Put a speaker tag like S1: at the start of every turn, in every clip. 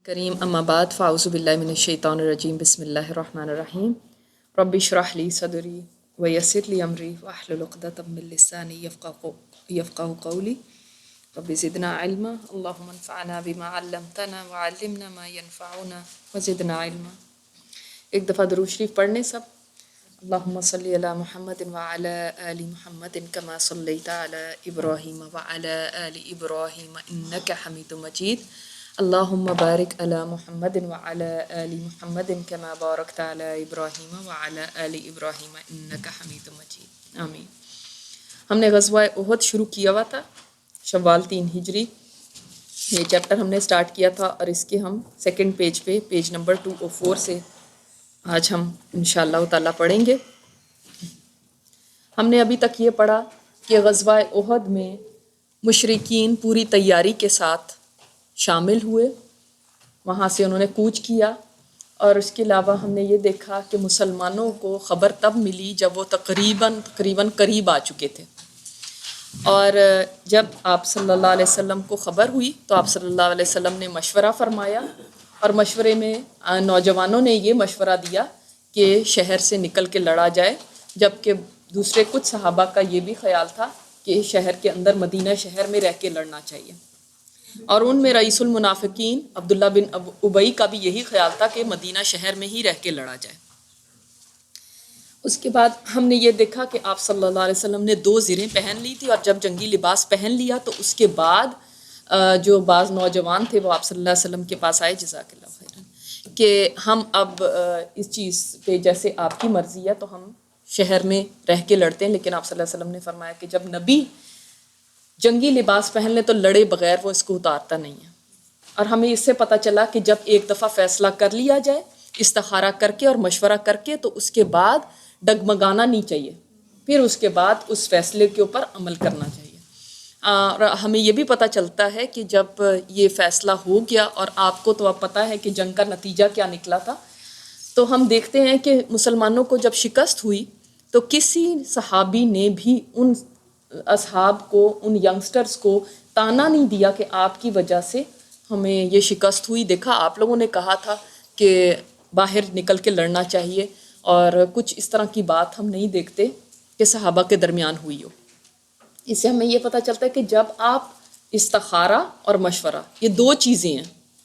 S1: کریم اما بعد فاعوذ باللہ من الشیطان الرجیم بسم اللہ الرحمن الرحیم رب اشرح لی صدری ویسر لی امری واحلل عقدۃ من لسانی یفقہوا قولی رب زدنا علما اللہم انفعنا بما علمتنا وعلمنا ما ینفعنا وزدنا علما۔ ایک دفعہ درود شریف پڑھنے سب۔ اللہم صلی علی محمد وعلی آل محمد کما صلیت علی ابراہیم وعلی آل ابراہیم انک حمید مجید۔ اللہم بارک علی محمد وعلی آل محمد کما بارکت علی ابراہیم وعلی آل ابراہیم انک حمید مجید، آمین۔ ہم نے غزوہ احد شروع کیا ہوا تھا شوال 3 ہجری۔ یہ چیپٹر ہم نے سٹارٹ کیا تھا اور اس کے ہم سیکنڈ پیج پہ پیج نمبر 204 سے آج ہم انشاءاللہ تعالیٰ پڑھیں گے۔ ہم نے ابھی تک یہ پڑھا کہ غزوہ احد میں مشرکین پوری تیاری کے ساتھ شامل ہوئے، وہاں سے انہوں نے کوچ کیا، اور اس کے علاوہ ہم نے یہ دیکھا کہ مسلمانوں کو خبر تب ملی جب وہ تقریباً قریب آ چکے تھے، اور جب آپ صلی اللہ علیہ وسلم کو خبر ہوئی تو آپ صلی اللہ علیہ وسلم نے مشورہ فرمایا، اور مشورے میں نوجوانوں نے یہ مشورہ دیا کہ شہر سے نکل کے لڑا جائے، جبکہ دوسرے کچھ صحابہ کا یہ بھی خیال تھا کہ شہر کے اندر مدینہ شہر میں رہ کے لڑنا چاہیے، اور ان میں رئیس المنافقین عبداللہ بن ابئی کا بھی یہی خیال تھا کہ مدینہ شہر میں ہی رہ کے لڑا جائے۔ اس کے بعد ہم نے یہ دیکھا کہ آپ صلی اللہ علیہ وسلم نے 2 زریں پہن لی تھی، اور جب جنگی لباس پہن لیا تو اس کے بعد جو بعض نوجوان تھے وہ آپ صلی اللہ علیہ وسلم کے پاس آئے، جزاک اللہ خیرا، کہ ہم اب اس چیز پہ جیسے آپ کی مرضی ہے تو ہم شہر میں رہ کے لڑتے ہیں، لیکن آپ صلی اللہ علیہ وسلم نے فرمایا کہ جب نبی جنگی لباس پہن لیں تو لڑے بغیر وہ اس کو اتارتا نہیں ہے۔ اور ہمیں اس سے پتہ چلا کہ جب ایک دفعہ فیصلہ کر لیا جائے استخارہ کر کے اور مشورہ کر کے تو اس کے بعد ڈگمگانا نہیں چاہیے، پھر اس کے بعد اس فیصلے کے اوپر عمل کرنا چاہیے۔ اور ہمیں یہ بھی پتہ چلتا ہے کہ جب یہ فیصلہ ہو گیا اور آپ کو تو اب پتہ ہے کہ جنگ کا نتیجہ کیا نکلا تھا، تو ہم دیکھتے ہیں کہ مسلمانوں کو جب شکست ہوئی تو کسی صحابی نے بھی ان اصحاب کو، ان ینگسٹرز کو تانا نہیں دیا کہ آپ کی وجہ سے ہمیں یہ شکست ہوئی۔ دیکھا آپ لوگوں نے کہا تھا کہ باہر نکل کے لڑنا چاہیے، اور کچھ اس طرح کی بات ہم نہیں دیکھتے کہ صحابہ کے درمیان ہوئی ہو۔ اس سے ہمیں یہ پتہ چلتا ہے کہ جب آپ استخارہ اور مشورہ، یہ 2 چیزیں ہیں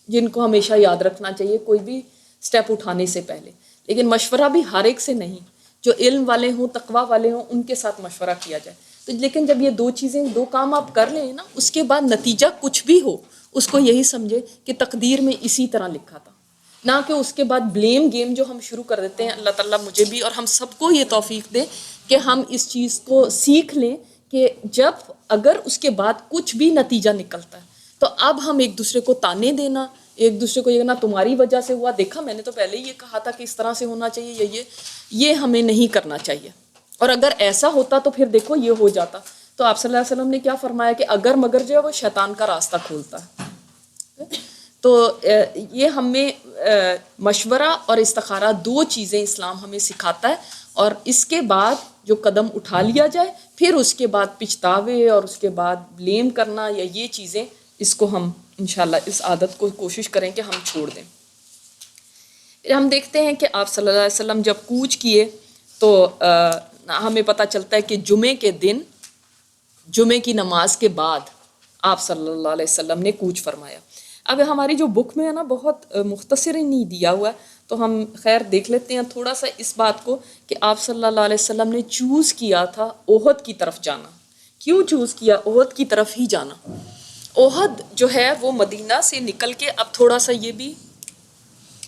S1: جن کو ہمیشہ یاد رکھنا چاہیے کوئی بھی سٹیپ اٹھانے سے پہلے، لیکن مشورہ بھی ہر ایک سے نہیں، جو علم والے ہوں، تقوی والے ہوں، ان کے ساتھ مشورہ کیا جائے۔ تو لیکن جب یہ 2 چیزیں، 2 کام آپ کر لیں نا، اس کے بعد نتیجہ کچھ بھی ہو اس کو یہی سمجھے کہ تقدیر میں اسی طرح لکھا تھا، نہ کہ اس کے بعد بلیم گیم جو ہم شروع کر دیتے ہیں۔ اللہ تعالیٰ مجھے بھی اور ہم سب کو یہ توفیق دے کہ ہم اس چیز کو سیکھ لیں کہ جب اگر اس کے بعد کچھ بھی نتیجہ نکلتا ہے تو اب ہم ایک دوسرے کو تانے دینا، ایک دوسرے کو یہ کہنا تمہاری وجہ سے ہوا، دیکھا میں نے تو پہلے ہی یہ کہا تھا کہ اس طرح سے ہونا چاہیے، یہ ہمیں نہیں کرنا چاہیے۔ اور اگر ایسا ہوتا تو پھر دیکھو یہ ہو جاتا۔ تو آپ صلی اللہ علیہ وسلم نے کیا فرمایا کہ اگر مگر جو ہے وہ شیطان کا راستہ کھولتا ہے۔ تو یہ ہمیں مشورہ اور استخارہ 2 چیزیں اسلام ہمیں سکھاتا ہے، اور اس کے بعد جو قدم اٹھا لیا جائے پھر اس کے بعد پچھتاوے اور اس کے بعد بلیم کرنا یا یہ چیزیں، اس کو ہم انشاءاللہ اس عادت کو کوشش کریں کہ ہم چھوڑ دیں۔ پھر ہم دیکھتے ہیں کہ آپ صلی اللہ علیہ وسلم جب کوچ کیے تو ہمیں پتہ چلتا ہے کہ جمعے کے دن، جمعے کی نماز کے بعد آپ صلی اللہ علیہ وسلم نے کوچ فرمایا۔ اب ہماری جو بک میں ہے نا بہت مختصر نہیں دیا ہوا ہے، تو ہم خیر دیکھ لیتے ہیں تھوڑا سا اس بات کو کہ آپ صلی اللہ علیہ وسلم نے چوز کیا تھا احد کی طرف جانا۔ کیوں چوز کیا احد کی طرف ہی جانا؟ احد جو ہے وہ مدینہ سے نکل کے، اب تھوڑا سا یہ بھی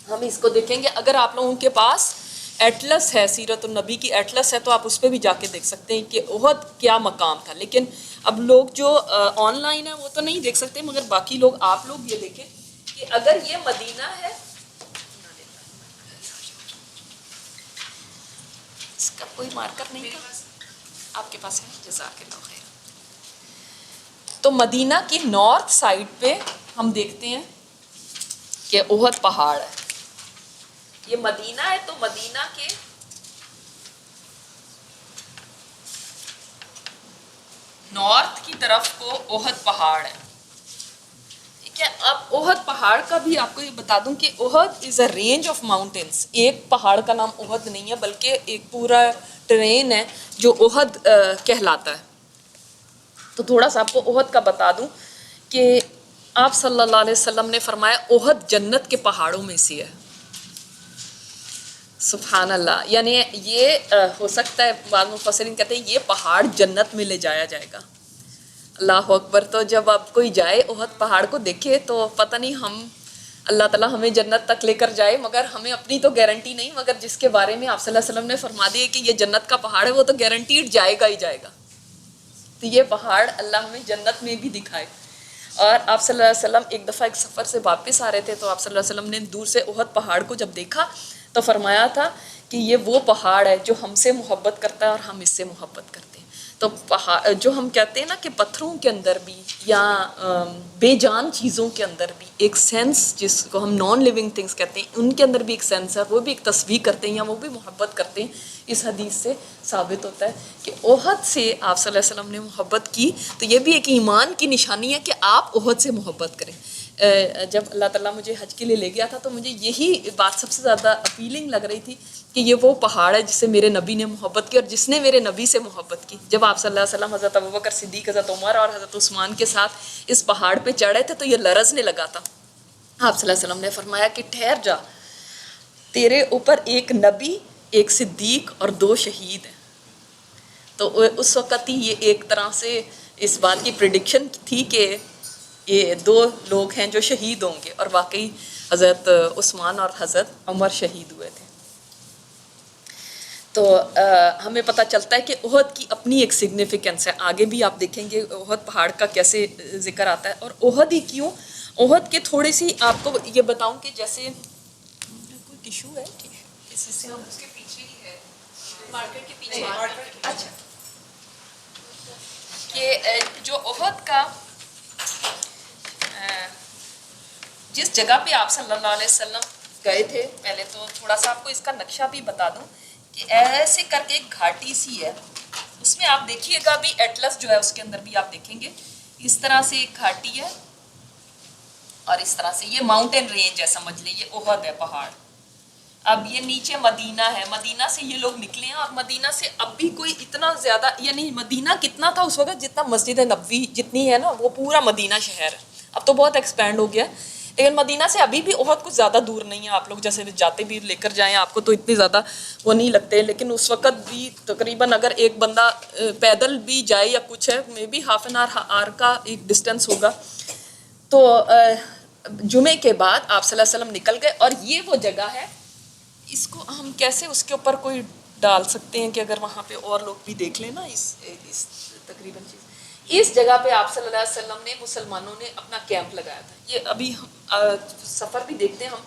S1: ہم اس کو دیکھیں گے، اگر آپ لوگوں کے پاس ایٹلس ہے، سیرت النبی کی ایٹلس ہے، تو آپ اس پہ بھی جا کے دیکھ سکتے ہیں کہ احد کیا مقام تھا۔ لیکن اب لوگ جو آن لائن ہیں وہ تو نہیں دیکھ سکتے، مگر باقی لوگ، آپ لوگ یہ دیکھیں کہ اگر یہ مدینہ ہے، اس کا کوئی مارکر نہیں تھا آپ کے پاس ہے؟ جزاک اللہ خیر۔ تو مدینہ کی نارتھ سائڈ پہ ہم دیکھتے ہیں کہ احد پہاڑ ہے، یہ مدینہ ہے، تو مدینہ کے نارتھ کی طرف کو احد پہاڑ ہے، ٹھیک ہے. اب احد پہاڑ کا بھی آپ کو یہ بتا دوں کہ احد از اے رینج آف ماؤنٹینس. ایک پہاڑ کا نام احد نہیں ہے بلکہ ایک پورا ٹرین ہے جو احد کہلاتا ہے. تو تھوڑا سا آپ کو احد کا بتا دوں کہ آپ صلی اللہ علیہ وسلم نے فرمایا احد جنت کے پہاڑوں میں سے ہے. سبحان اللہ. یعنی یہ ہو سکتا ہے بعض مفسرین کہتے ہیں یہ پہاڑ جنت میں لے جایا جائے گا. اللہ اکبر. تو جب آپ کوئی جائے احد پہاڑ کو دیکھے تو پتہ نہیں ہم اللہ تعالیٰ ہمیں جنت تک لے کر جائے, مگر ہمیں اپنی تو گارنٹی نہیں, مگر جس کے بارے میں آپ صلی اللہ علیہ وسلم نے فرما دیا کہ یہ جنت کا پہاڑ ہے وہ تو گارنٹیڈ جائے گا ہی جائے گا. تو یہ پہاڑ اللہ ہمیں جنت میں بھی دکھائے. اور آپ صلی اللہ علیہ وسلم ایک دفعہ ایک سفر سے واپس آ رہے تھے تو آپ صلی اللہ علیہ وسلم نے دور سے احد پہاڑ کو جب دیکھا تو فرمایا تھا کہ یہ وہ پہاڑ ہے جو ہم سے محبت کرتا ہے اور ہم اس سے محبت کرتے ہیں. تو پہاڑ جو ہم کہتے ہیں نا کہ پتھروں کے اندر بھی یا بے جان چیزوں کے اندر بھی ایک سینس, جس کو ہم نان لیونگ تھنگس کہتے ہیں, ان کے اندر بھی ایک سینس ہے, وہ بھی ایک تصویر کرتے ہیں یا وہ بھی محبت کرتے ہیں. اس حدیث سے ثابت ہوتا ہے کہ احد سے آپ صلی اللہ علیہ وسلم نے محبت کی. تو یہ بھی ایک ایمان کی نشانی ہے کہ آپ احد سے محبت کریں. جب اللہ تعالیٰ مجھے حج کے لیے لے گیا تھا تو مجھے یہی بات سب سے زیادہ اپیلنگ لگ رہی تھی کہ یہ وہ پہاڑ ہے جس سے میرے نبی نے محبت کی اور جس نے میرے نبی سے محبت کی. جب آپ صلی اللہ علیہ وسلم حضرت ابوبکر صدیق, حضرت عمر اور حضرت عثمان کے ساتھ اس پہاڑ پہ چڑھے تھے تو یہ لرزنے لگا تھا. آپ صلی اللہ علیہ وسلم نے فرمایا کہ ٹھہر جا, تیرے اوپر ایک نبی, ایک صدیق اور 2 شہید ہیں. تو اس وقت ہی یہ ایک طرح سے اس بات کی پریڈکشن تھی کہ یہ 2 لوگ ہیں جو شہید ہوں گے, اور واقعی حضرت عثمان اور حضرت عمر شہید ہوئے تھے. تو ہمیں پتہ چلتا ہے کہ احد کی اپنی ایک سگنیفیکنس ہے. آگے بھی آپ دیکھیں گے احد پہاڑ کا کیسے ذکر آتا ہے. اور احد ہی کیوں, احد کے تھوڑی سی آپ کو یہ بتاؤں کہ جیسے کوئی ٹیشو ہے اس سے ہم اس کے پیچھے ہی ہے مارکیٹ کے پیچھے. اچھا, کہ جو احد کا جس جگہ پہ آپ صلی اللہ علیہ وسلم گئے تھے, پہلے تو تھوڑا سا آپ کو اس کا نقشہ بھی بتا دوں کہ ایسے کر کے ایک گھاٹی سی ہے, اس میں آپ دیکھیے گا بھی ایٹلس جو ہے اس کے اندر بھی آپ دیکھیں گے اس طرح سے ایک گھاٹی ہے اور اس طرح سے یہ ماؤنٹین رینج ہے, سمجھ لیں یہ احد ہے پہاڑ. اب یہ نیچے مدینہ ہے, مدینہ سے یہ لوگ نکلے ہیں اور مدینہ سے اب بھی کوئی اتنا زیادہ, یعنی مدینہ کتنا تھا اس وقت جتنا مسجد نبوی جتنی ہے نا وہ پورا مدینہ شہر ہے. اب تو بہت ایکسپینڈ ہو گیا, لیکن مدینہ سے ابھی بھی احد کچھ زیادہ دور نہیں ہے. آپ لوگ جیسے جاتے بھی لے کر جائیں آپ کو تو اتنے زیادہ وہ نہیں لگتے, لیکن اس وقت بھی تقریباً اگر ایک بندہ پیدل بھی جائے یا کچھ ہے maybe half an hour کا ایک ڈسٹینس ہوگا. تو جمعے کے بعد آپ صلی اللہ علیہ وسلم نکل گئے اور یہ وہ جگہ ہے, اس کو ہم کیسے اس کے اوپر کوئی ڈال سکتے ہیں کہ اگر وہاں پہ اور لوگ بھی دیکھ لیں نا اس تقریباً چیز. اس جگہ پہ آپ صلی اللہ علیہ وسلم نے مسلمانوں نے اپنا کیمپ لگایا تھا. یہ ابھی ہم سفر بھی دیکھتے ہیں ہم,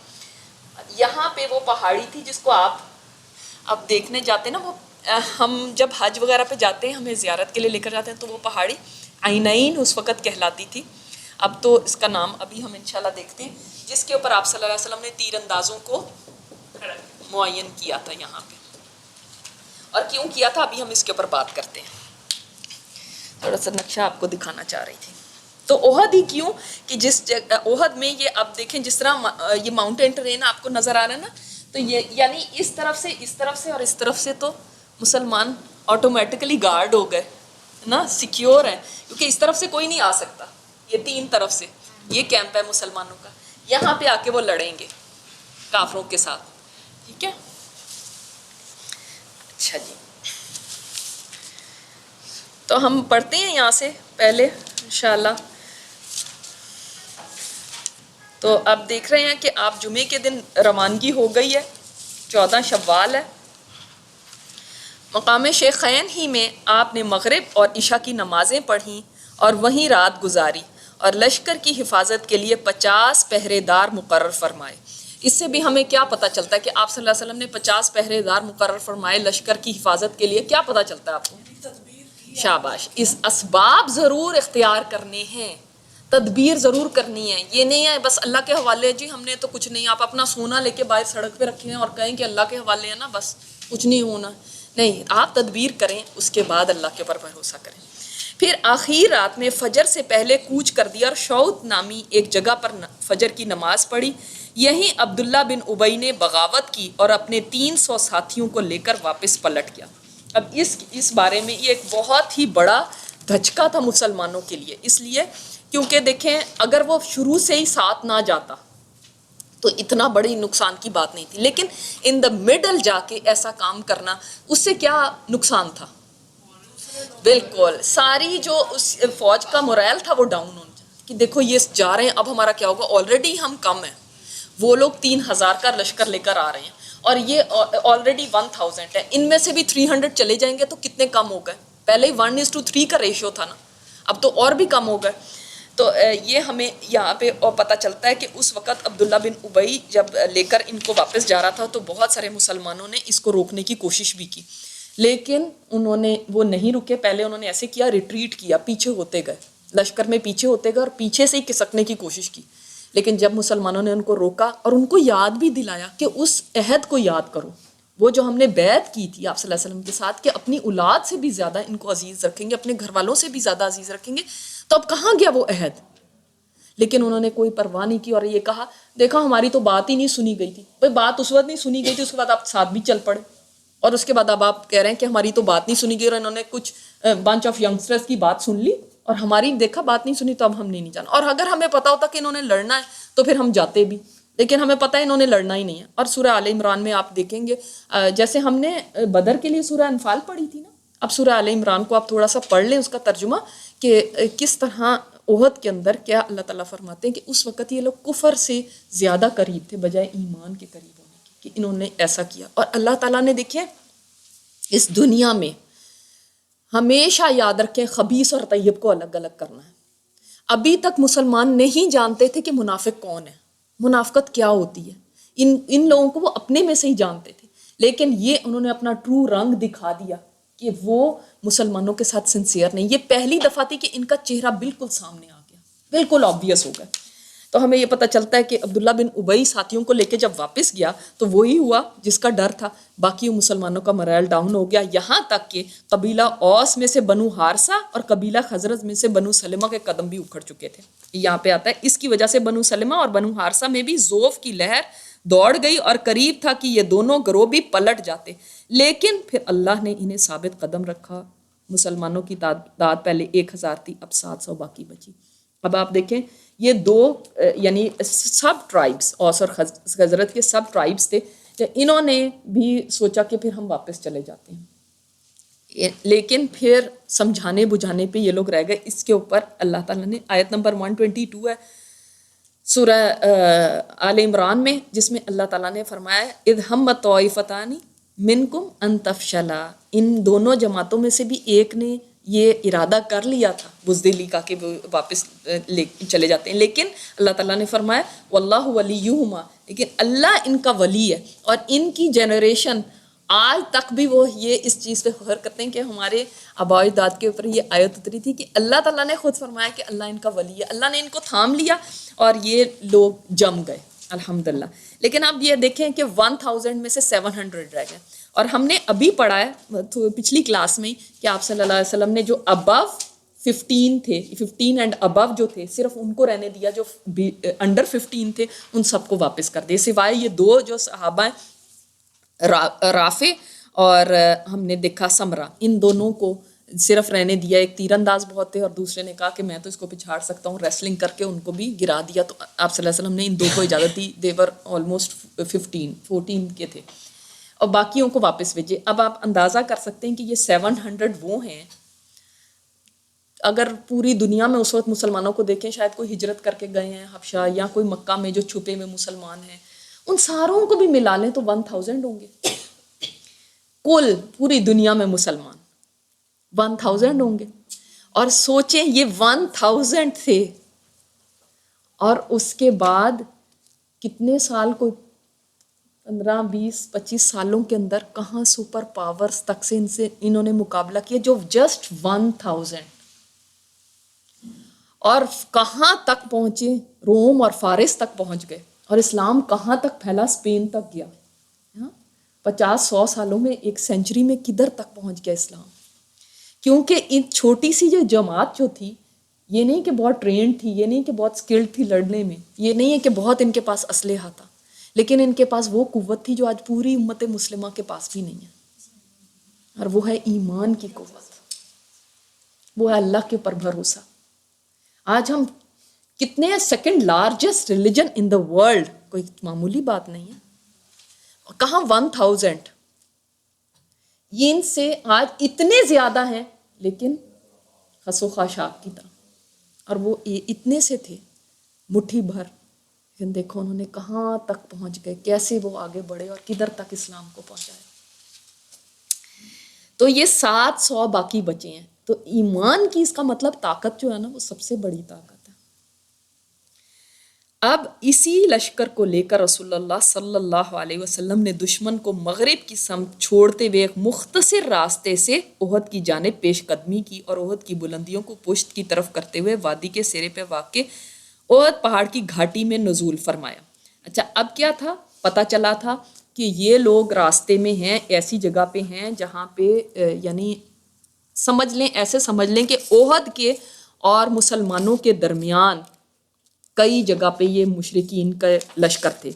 S1: یہاں پہ وہ پہاڑی تھی جس کو آپ دیکھنے جاتے ہیں نا, وہ ہم جب حج وغیرہ پہ جاتے ہیں ہمیں زیارت کے لیے لے کر جاتے ہیں تو وہ پہاڑی عینین اس وقت کہلاتی تھی. اب تو اس کا نام ابھی ہم انشاءاللہ دیکھتے ہیں, جس کے اوپر آپ صلی اللہ علیہ وسلم نے تیر اندازوں کو معین کیا تھا یہاں پہ. اور کیوں کیا تھا ابھی ہم اس کے اوپر بات کرتے ہیں. تھوڑا سا نقشہ آپ کو دکھانا چاہ رہی تھی. تو احد ہی کیوں کہ جس احد میں یہ آپ دیکھیں جس طرح یہ ماؤنٹین ٹرین آپ کو نظر آ رہا ہے نا, تو یہ یعنی اس طرف سے اور اس طرف سے تو مسلمان آٹومیٹکلی گارڈ ہو گئے نا, سیکیور ہیں, کیونکہ اس طرف سے کوئی نہیں آ سکتا. یہ 3 طرف سے یہ کیمپ ہے مسلمانوں کا, یہاں پہ آ کے وہ لڑیں گے کافروں کے ساتھ. ٹھیک ہے, اچھا جی. تو ہم پڑھتے ہیں یہاں سے پہلے انشاءاللہ. تو آپ دیکھ رہے ہیں کہ آپ جمعے کے دن روانگی ہو گئی ہے, 14 شوال ہے. مقام شیخین ہی میں آپ نے مغرب اور عشاء کی نمازیں پڑھیں اور وہیں رات گزاری, اور لشکر کی حفاظت کے لیے 50 پہرے دار مقرر فرمائے. اس سے بھی ہمیں کیا پتہ چلتا ہے کہ آپ صلی اللہ علیہ وسلم نے 50 پہرے دار مقرر فرمائے لشکر کی حفاظت کے لیے. کیا پتہ چلتا ہے آپ کو؟ شاباش. اس اسباب ضرور اختیار کرنے ہیں, تدبیر ضرور کرنی ہے. یہ نہیں ہے بس اللہ کے حوالے, جی ہم نے تو کچھ نہیں, آپ اپنا سونا لے کے باہر سڑک پہ رکھیں اور کہیں کہ اللہ کے حوالے ہے نا, بس کچھ نہیں ہونا. نہیں, آپ تدبیر کریں, اس کے بعد اللہ کے اوپر بھروسہ کریں. پھر آخری رات میں فجر سے پہلے کوچ کر دیا اور شعوت نامی ایک جگہ پر فجر کی نماز پڑھی. یہیں عبداللہ بن ابی نے بغاوت کی اور اپنے 300 ساتھیوں کو لے کر واپس پلٹ گیا. اب اس بارے میں یہ ایک بہت ہی بڑا دھچکا تھا مسلمانوں کے لیے، اس لیے کیونکہ دیکھیں اگر وہ شروع سے ہی ساتھ نہ جاتا تو اتنا بڑی نقصان کی بات نہیں تھی، لیکن ان دا مڈل جا کے ایسا کام کرنا، اس سے کیا نقصان تھا؟ بالکل ساری جو اس فوج کا مورائل تھا وہ ڈاؤن ہو جائے کہ دیکھو یہ جا رہے ہیں، اب ہمارا کیا ہوگا، آلریڈی ہم کم ہیں، وہ لوگ 3000 کا لشکر لے کر آ رہے ہیں اور یہ آلریڈی 1000 ہے، ان میں سے بھی 300 چلے جائیں گے تو کتنے کم ہو گئے؟ پہلے ہی 1:3 کا ریشو تھا نا، اب تو اور بھی کم ہو گئے. تو یہ ہمیں یہاں پہ اور پتہ چلتا ہے کہ اس وقت عبداللہ بن ابی جب لے کر ان کو واپس جا رہا تھا تو بہت سارے مسلمانوں نے اس کو روکنے کی کوشش بھی کی، لیکن وہ نہیں رکے. پہلے انہوں نے ایسے کیا، ریٹریٹ کیا، پیچھے ہوتے گئے، لشکر میں پیچھے ہوتے گئے اور پیچھے سے ہی کھسکنے کی کوشش کی. لیکن جب مسلمانوں نے ان کو روکا اور ان کو یاد بھی دلایا کہ اس عہد کو یاد کرو، وہ جو ہم نے بیعت کی تھی آپ صلی اللہ علیہ وسلم کے ساتھ کہ اپنی اولاد سے بھی زیادہ ان کو عزیز رکھیں گے، اپنے گھر والوں سے بھی زیادہ عزیز رکھیں گے، تو اب کہاں گیا وہ عہد؟ لیکن انہوں نے کوئی پرواہ نہیں کی اور یہ کہا دیکھا ہماری تو بات ہی نہیں سنی گئی تھی. بھائی بات اس وقت نہیں سنی گئی تھی، اس کے بعد آپ ساتھ بھی چل پڑے اور اس کے بعد اب آپ کہہ رہے ہیں کہ ہماری تو بات نہیں سنی گئی، اور انہوں نے کچھ بنچ آف ینگسٹرز کی بات سن لی اور ہماری دیکھا بات نہیں سنی تو اب ہم نہیں جانا. اور اگر ہمیں پتا ہوتا کہ انہوں نے لڑنا ہے تو پھر ہم جاتے بھی، لیکن ہمیں پتہ ہے انہوں نے لڑنا ہی نہیں ہے. اور سورہ آل عمران میں آپ دیکھیں گے جیسے ہم نے بدر کے لیے سورہ انفال پڑھی تھی نا، اب سورہ آل عمران کو آپ تھوڑا سا پڑھ لیں اس کا ترجمہ کہ کس طرح احد کے اندر کیا اللہ تعالیٰ فرماتے ہیں کہ اس وقت یہ لوگ کفر سے زیادہ قریب تھے بجائے ایمان کے قریب ہونے کے، کہ انہوں نے ایسا کیا. اور اللہ تعالیٰ نے دیکھیں اس دنیا میں ہمیشہ یاد رکھیں خبیث اور طیب کو الگ الگ کرنا ہے. ابھی تک مسلمان نہیں جانتے تھے کہ منافق کون ہے، منافقت کیا ہوتی ہے، ان لوگوں کو وہ اپنے میں سے ہی جانتے تھے، لیکن یہ انہوں نے اپنا ٹرو رنگ دکھا دیا کہ وہ مسلمانوں کے ساتھ سنسیئر نہیں. یہ پہلی دفعہ تھی کہ ان کا چہرہ بالکل سامنے آ گیا، بالکل آبویس ہو گیا. تو ہمیں یہ پتہ چلتا ہے کہ عبداللہ بن ابی ساتھیوں کو لے کے جب واپس گیا تو وہی ہوا جس کا ڈر تھا، باقی مسلمانوں کا مرائل ڈاؤن ہو گیا، یہاں تک کہ قبیلہ اوس میں سے بنو حارثہ اور قبیلہ خزرج میں سے بنو سلمہ کے قدم بھی اکھڑ چکے تھے. یہاں پہ آتا ہے اس کی وجہ سے بنو سلمہ اور بنو حارثہ میں بھی ذوف کی لہر دوڑ گئی اور قریب تھا کہ یہ دونوں گروہ بھی پلٹ جاتے، لیکن پھر اللہ نے انہیں ثابت قدم رکھا. مسلمانوں کی تعداد پہلے 1000 تھی، اب 700 باقی بچی. اب آپ دیکھیں یہ دو یعنی سب ٹرائبس اوس اور خزرج کے سب ٹرائبس تھے، انہوں نے بھی سوچا کہ پھر ہم واپس چلے جاتے ہیں، لیکن پھر سمجھانے بجھانے پہ یہ لوگ رہ گئے. اس کے اوپر اللہ تعالیٰ نے آیت نمبر 122 ہے سورہ آل عمران میں، جس میں اللہ تعالیٰ نے فرمایا اذ ہمت طائفتان منکم ان تفشلا، ان دونوں جماعتوں میں سے بھی ایک نے یہ ارادہ کر لیا تھا بزدلی کا کہ وہ واپس چلے جاتے ہیں، لیکن اللہ تعالیٰ نے فرمایا واللہ ولیہما، لیکن اللہ ان کا ولی ہے. اور ان کی جنریشن آج تک بھی وہ یہ اس چیز پہ فخر کرتے ہیں کہ ہمارے آباء و اجداد کے اوپر یہ آیت اتری تھی کہ اللہ تعالیٰ نے خود فرمایا کہ اللہ ان کا ولی ہے، اللہ نے ان کو تھام لیا اور یہ لوگ جم گئے الحمدللہ. لیکن اب یہ دیکھیں کہ 1000 میں سے 700 رہ گئے. اور ہم نے ابھی پڑھا ہے پچھلی کلاس میں کہ آپ صلی اللہ علیہ وسلم نے جو ابو 15 تھے، 15 اینڈ ابو جو تھے صرف ان کو رہنے دیا، جو انڈر 15 تھے ان سب کو واپس کر دیا، سوائے یہ دو جو صحابہ ہیں رافع اور ہم نے دیکھا سمرہ، ان دونوں کو صرف رہنے دیا. ایک تیر انداز بہت تھے اور دوسرے نے کہا کہ میں تو اس کو پچھاڑ سکتا ہوں، ریسلنگ کر کے ان کو بھی گرا دیا. تو آپ صلی اللہ علیہ وسلم نے ان دو کو اجازت دی، دیور آلموسٹ 14 کے تھے، اور باقیوں کو واپس بھیجے. اب آپ اندازہ کر سکتے ہیں کہ یہ 700 وہ ہیں، اگر پوری دنیا میں اس وقت مسلمانوں کو دیکھیں شاید کوئی ہجرت کر کے گئے ہیں حبشہ یا کوئی مکہ میں جو چھپے میں مسلمان ہیں، ان ساروں کو بھی ملا لیں تو 1000 ہوں گے. کل پوری دنیا میں مسلمان 1000 ہوں گے. اور سوچیں یہ 1000 تھے اور اس کے بعد کتنے سال کو 15 20 25 سالوں کے اندر کہاں سپر پاورز تک سے انہوں نے مقابلہ کیا، جو جسٹ 1000 اور کہاں تک پہنچے، روم اور فارس تک پہنچ گئے. اور اسلام کہاں تک پھیلا، اسپین تک گیا. 50-100 سالوں میں، ایک سینچری میں کدھر تک پہنچ گیا اسلام. کیونکہ ان چھوٹی سی جو جماعت جو تھی، یہ نہیں کہ بہت ٹرینڈ تھی، یہ نہیں کہ بہت اسکلڈ تھی لڑنے میں، یہ نہیں ہے کہ بہت ان کے پاس اسلحہ تھا، لیکن ان کے پاس وہ قوت تھی جو آج پوری امت مسلمہ کے پاس بھی نہیں ہے، اور وہ ہے ایمان کی قوت، وہ ہے اللہ کے اوپر بھروسہ۔ آج ہم کتنے second largest religion in the world, کوئی معمولی بات نہیں ہے، کہاں 1000، یہ ان سے آج اتنے زیادہ ہیں، لیکن خس و خاشاک کی طرح، اور وہ اتنے سے تھے مٹھی بھر، لیکن دیکھو انہوں نے کہاں تک پہنچ گئے، کیسے وہ آگے بڑھے اور کدھر تک اسلام کو پہنچائے۔ تو یہ 700 باقی بچے ہیں، تو ایمان کی اس کا مطلب طاقت جو ہے نا وہ سب سے بڑی طاقت ہے۔ اب اسی لشکر کو لے کر رسول اللہ صلی اللہ علیہ وسلم نے دشمن کو مغرب کی سمت چھوڑتے ہوئے ایک مختصر راستے سے احد کی جانب پیش قدمی کی اور احد کی بلندیوں کو پشت کی طرف کرتے ہوئے وادی کے سرے پہ واقع احد پہاڑ کی گھاٹی میں نزول فرمایا۔ اچھا، اب کیا تھا؟ پتہ چلا تھا کہ یہ لوگ راستے میں ہیں، ایسی جگہ پہ ہیں جہاں پہ یعنی سمجھ لیں، ایسے سمجھ لیں کہ احد کے اور مسلمانوں کے درمیان کئی جگہ پہ یہ مشرکین کا لشکر تھے۔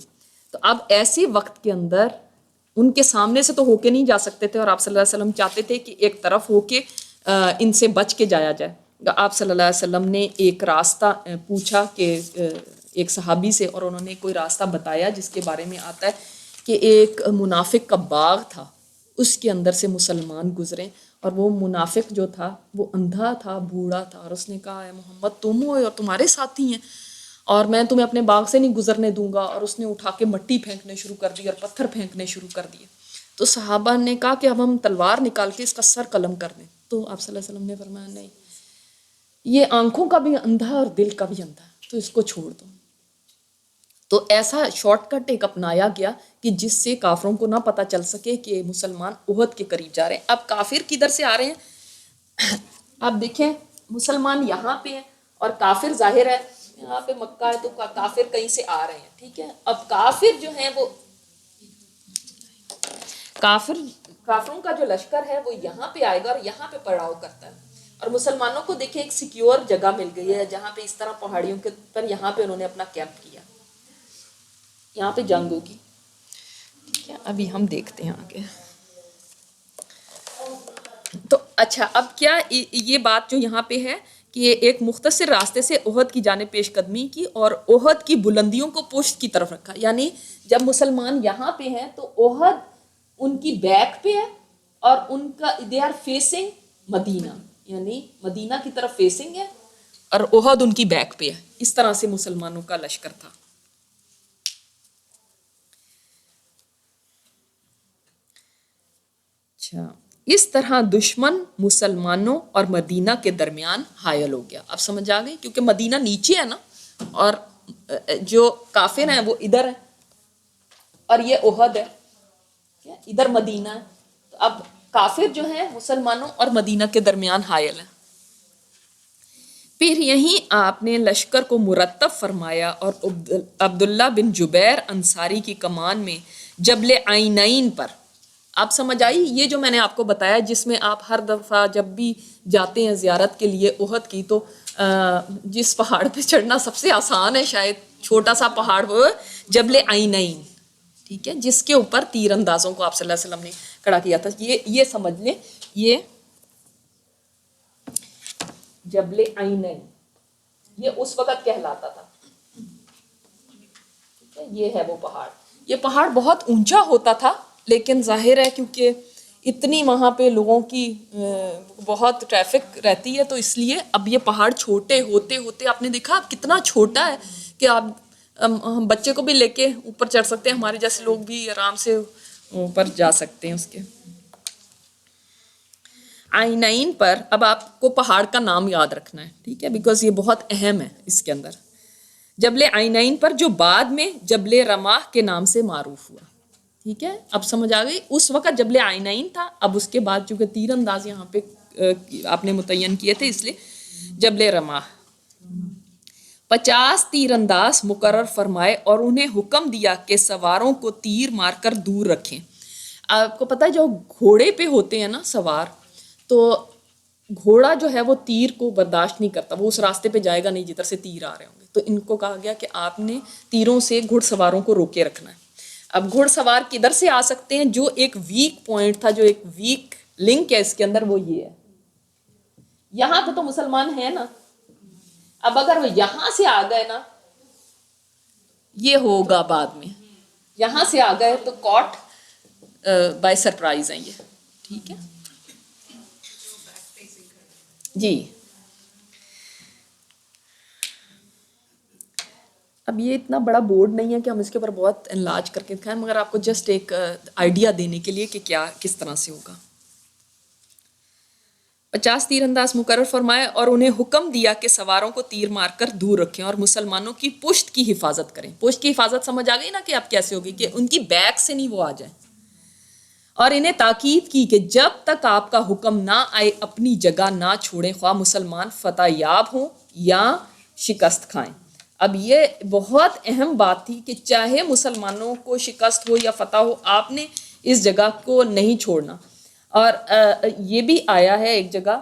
S1: تو اب ایسے وقت کے اندر ان کے سامنے سے تو ہو کے نہیں جا سکتے تھے، اور آپ صلی اللہ علیہ وسلم چاہتے تھے کہ ایک طرف ہو کے ان سے بچ کے جایا جائے۔ آپ صلی اللہ علیہ وسلم نے ایک راستہ پوچھا کہ ایک صحابی سے، اور انہوں نے کوئی راستہ بتایا جس کے بارے میں آتا ہے کہ ایک منافق کا باغ تھا، اس کے اندر سے مسلمان گزرے، اور وہ منافق جو تھا وہ اندھا تھا، بوڑھا تھا، اور اس نے کہا اے محمد تم ہو اور تمہارے ساتھی ہیں، اور میں تمہیں اپنے باغ سے نہیں گزرنے دوں گا، اور اس نے اٹھا کے مٹی پھینکنے شروع کر دی اور پتھر پھینکنے شروع کر دیے۔ تو صحابہ نے کہا کہ اب ہم تلوار نکال کے اس کا سر قلم کر دیں، تو آپ صلی اللہ علیہ وسلم نے فرمایا نہیں، یہ آنکھوں کا بھی اندھا ہے اور دل کا بھی اندھا ہے، تو اس کو چھوڑ دو۔ تو ایسا شارٹ کٹ ایک اپنایا گیا کہ جس سے کافروں کو نہ پتہ چل سکے کہ مسلمان احد کے قریب جا رہے ہیں۔ اب کافر کدھر سے آ رہے ہیں؟ اب دیکھیں، مسلمان یہاں پہ ہیں اور کافر ظاہر ہے یہاں پہ مکہ ہے، تو کافر کہیں سے آ رہے ہیں، ٹھیک ہے۔ اب کافر جو ہیں وہ کافروں کا جو لشکر ہے وہ یہاں پہ آئے گا اور یہاں پہ پڑاؤ کرتا ہے، اور مسلمانوں کو دیکھیں ایک سیکیور جگہ مل گئی ہے جہاں پہ اس طرح پہاڑیوں کے پر یہاں پہ انہوں نے اپنا کیمپ کیا، یہاں پہ جنگ ہوگی، ٹھیک ہے۔ ابھی ہم دیکھتے ہیں آگے۔ تو اچھا، اب کیا یہ بات جو یہاں پہ ہے کہ ایک مختصر راستے سے احد کی جانب پیش قدمی کی اور احد کی بلندیوں کو پشت کی طرف رکھا، یعنی جب مسلمان یہاں پہ ہیں تو احد ان کی بیک پہ ہے، اور ان کا دے آر فیسنگ مدینہ، یعنی مدینہ کی طرف فیسنگ ہے، اور احد ان کی بیک پہ ہے۔ اس طرح سے مسلمانوں کا لشکر تھا۔ اچھا، اس طرح دشمن مسلمانوں اور مدینہ کے درمیان حائل ہو گیا۔ اب سمجھ آ گئی، کیونکہ مدینہ نیچے ہے نا، اور جو کافر ہیں وہ ادھر ہے، اور یہ احد ہے، ادھر مدینہ ہے، تو اب کافر جو ہیں مسلمانوں اور مدینہ کے درمیان حائل ہیں۔ پھر یہیں آپ نے لشکر کو مرتب فرمایا اور عبداللہ بن جبیر انصاری کی کمان میں جبل عینین پر، آپ سمجھ آئی یہ جو میں نے آپ کو بتایا، جس میں آپ ہر دفعہ جب بھی جاتے ہیں زیارت کے لیے احد کی، تو جس پہاڑ پہ چڑھنا سب سے آسان ہے، شاید چھوٹا سا پہاڑ وہ جبل عینین، ٹھیک ہے، جس کے اوپر تیر اندازوں کو آپ صلی اللہ علیہ وسلم نے کھڑا کیا تھا۔ یہ سمجھ لیں، یہ جبل عینین یہ اس وقت کہلاتا تھا، ٹھیک ہے، یہ ہے وہ پہاڑ۔ یہ پہاڑ بہت اونچا ہوتا تھا، لیکن ظاہر ہے کیونکہ اتنی وہاں پہ لوگوں کی بہت ٹریفک رہتی ہے، تو اس لیے اب یہ پہاڑ چھوٹے ہوتے ہوتے آپ نے دیکھا کتنا چھوٹا ہے کہ آپ ہم بچے کو بھی لے کے اوپر چڑھ سکتے ہیں، ہمارے جیسے لوگ بھی آرام سے اوپر جا سکتے ہیں اس کے۔ عینین پر اب آپ کو پہاڑ کا نام یاد رکھنا ہے، ٹھیک ہے، بیکاز یہ بہت اہم ہے اس کے اندر۔ جبل عینین پر جو بعد میں جبل رماح کے نام سے معروف ہوا، ٹھیک ہے۔ اب سمجھ آ گئی، اس وقت جبل عینین تھا، اب اس کے بعد چونکہ تیر انداز یہاں پہ آپ نے متعین کیے تھے، اس لیے جبل رماح۔ 50 تیر انداز مقرر فرمائے اور انہیں حکم دیا کہ سواروں کو تیر مار کر دور رکھیں۔ آپ کو پتہ ہے جو گھوڑے پہ ہوتے ہیں نا سوار، تو گھوڑا جو ہے وہ تیر کو برداشت نہیں کرتا، وہ اس راستے پہ جائے گا نہیں جدھر سے تیر آ رہے ہوں گے. تو ان کو کہا گیا کہ آپ نے تیروں سے گھڑ سواروں کو روکے رکھنا ہے. اب گھڑ سوار کدھر سے آ سکتے ہیں؟ جو ایک ویک پوائنٹ تھا، جو ایک ویک لنک ہے اس کے اندر، وہ یہ ہے. یہاں تو مسلمان ہیں نا. اب اگر وہ یہاں سے آ گئے نا، یہ ہوگا بعد میں. یہاں سے آ گئے تو کاٹ بائی سرپرائز ہیں یہ. ٹھیک ہے جی. اب یہ اتنا بڑا بورڈ نہیں ہے کہ ہم اس کے اوپر بہت انلارج کر کے دکھائیں، مگر آپ کو جسٹ ایک آئیڈیا دینے کے لیے کہ کیا کس طرح سے ہوگا. 50 تیر انداز مقرر فرمائے اور انہیں حکم دیا کہ سواروں کو تیر مار کر دور رکھیں اور مسلمانوں کی پشت کی حفاظت کریں. پشت کی حفاظت سمجھ آ گئی نا کہ اب کیسے ہوگی، کہ ان کی بیک سے نہیں وہ آ جائیں. اور انہیں تاکید کی کہ جب تک آپ کا حکم نہ آئے اپنی جگہ نہ چھوڑیں، خواہ مسلمان فتح یاب ہوں یا شکست کھائیں. اب یہ بہت اہم بات تھی کہ چاہے مسلمانوں کو شکست ہو یا فتح ہو، آپ نے اس جگہ کو نہیں چھوڑنا. اور یہ بھی آیا ہے ایک جگہ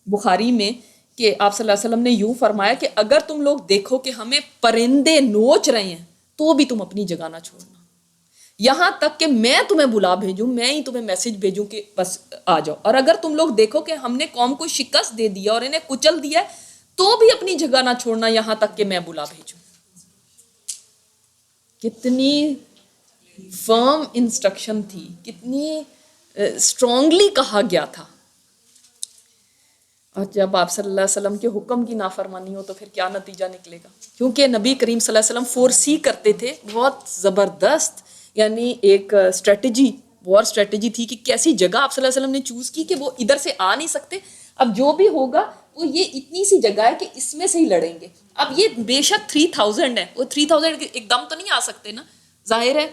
S1: بخاری میں کہ آپ صلی اللہ علیہ وسلم نے یوں فرمایا کہ اگر تم لوگ دیکھو کہ ہمیں پرندے نوچ رہے ہیں تو بھی تم اپنی جگہ نہ چھوڑنا، یہاں تک کہ میں تمہیں بلا بھیجوں، میں ہی تمہیں میسج بھیجوں کہ بس آ جاؤ. اور اگر تم لوگ دیکھو کہ ہم نے قوم کو شکست دے دیا اور انہیں کچل دیا تو بھی اپنی جگہ نہ چھوڑنا یہاں تک کہ میں بلا بھیجوں. کتنی فرم انسٹرکشن تھی، کتنی اسٹرانگلی کہا گیا تھا. اور جب آپ صلی اللہ علیہ وسلم کے حکم کی نافرمانی ہو تو پھر کیا نتیجہ نکلے گا. کیونکہ نبی کریم صلی اللہ علیہ وسلم فورسی کرتے تھے، بہت زبردست، یعنی ایک اسٹریٹجی، وار اسٹریٹجی تھی کہ کیسی جگہ آپ صلی اللہ علیہ وسلم نے چوز کی کہ وہ ادھر سے آ نہیں سکتے. اب جو بھی ہوگا وہ یہ اتنی سی جگہ ہے کہ اس میں سے ہی لڑیں گے. اب یہ بے شک 3000 ہے، وہ 3000 ایک دم تو نہیں آ سکتے نا، ظاہر ہے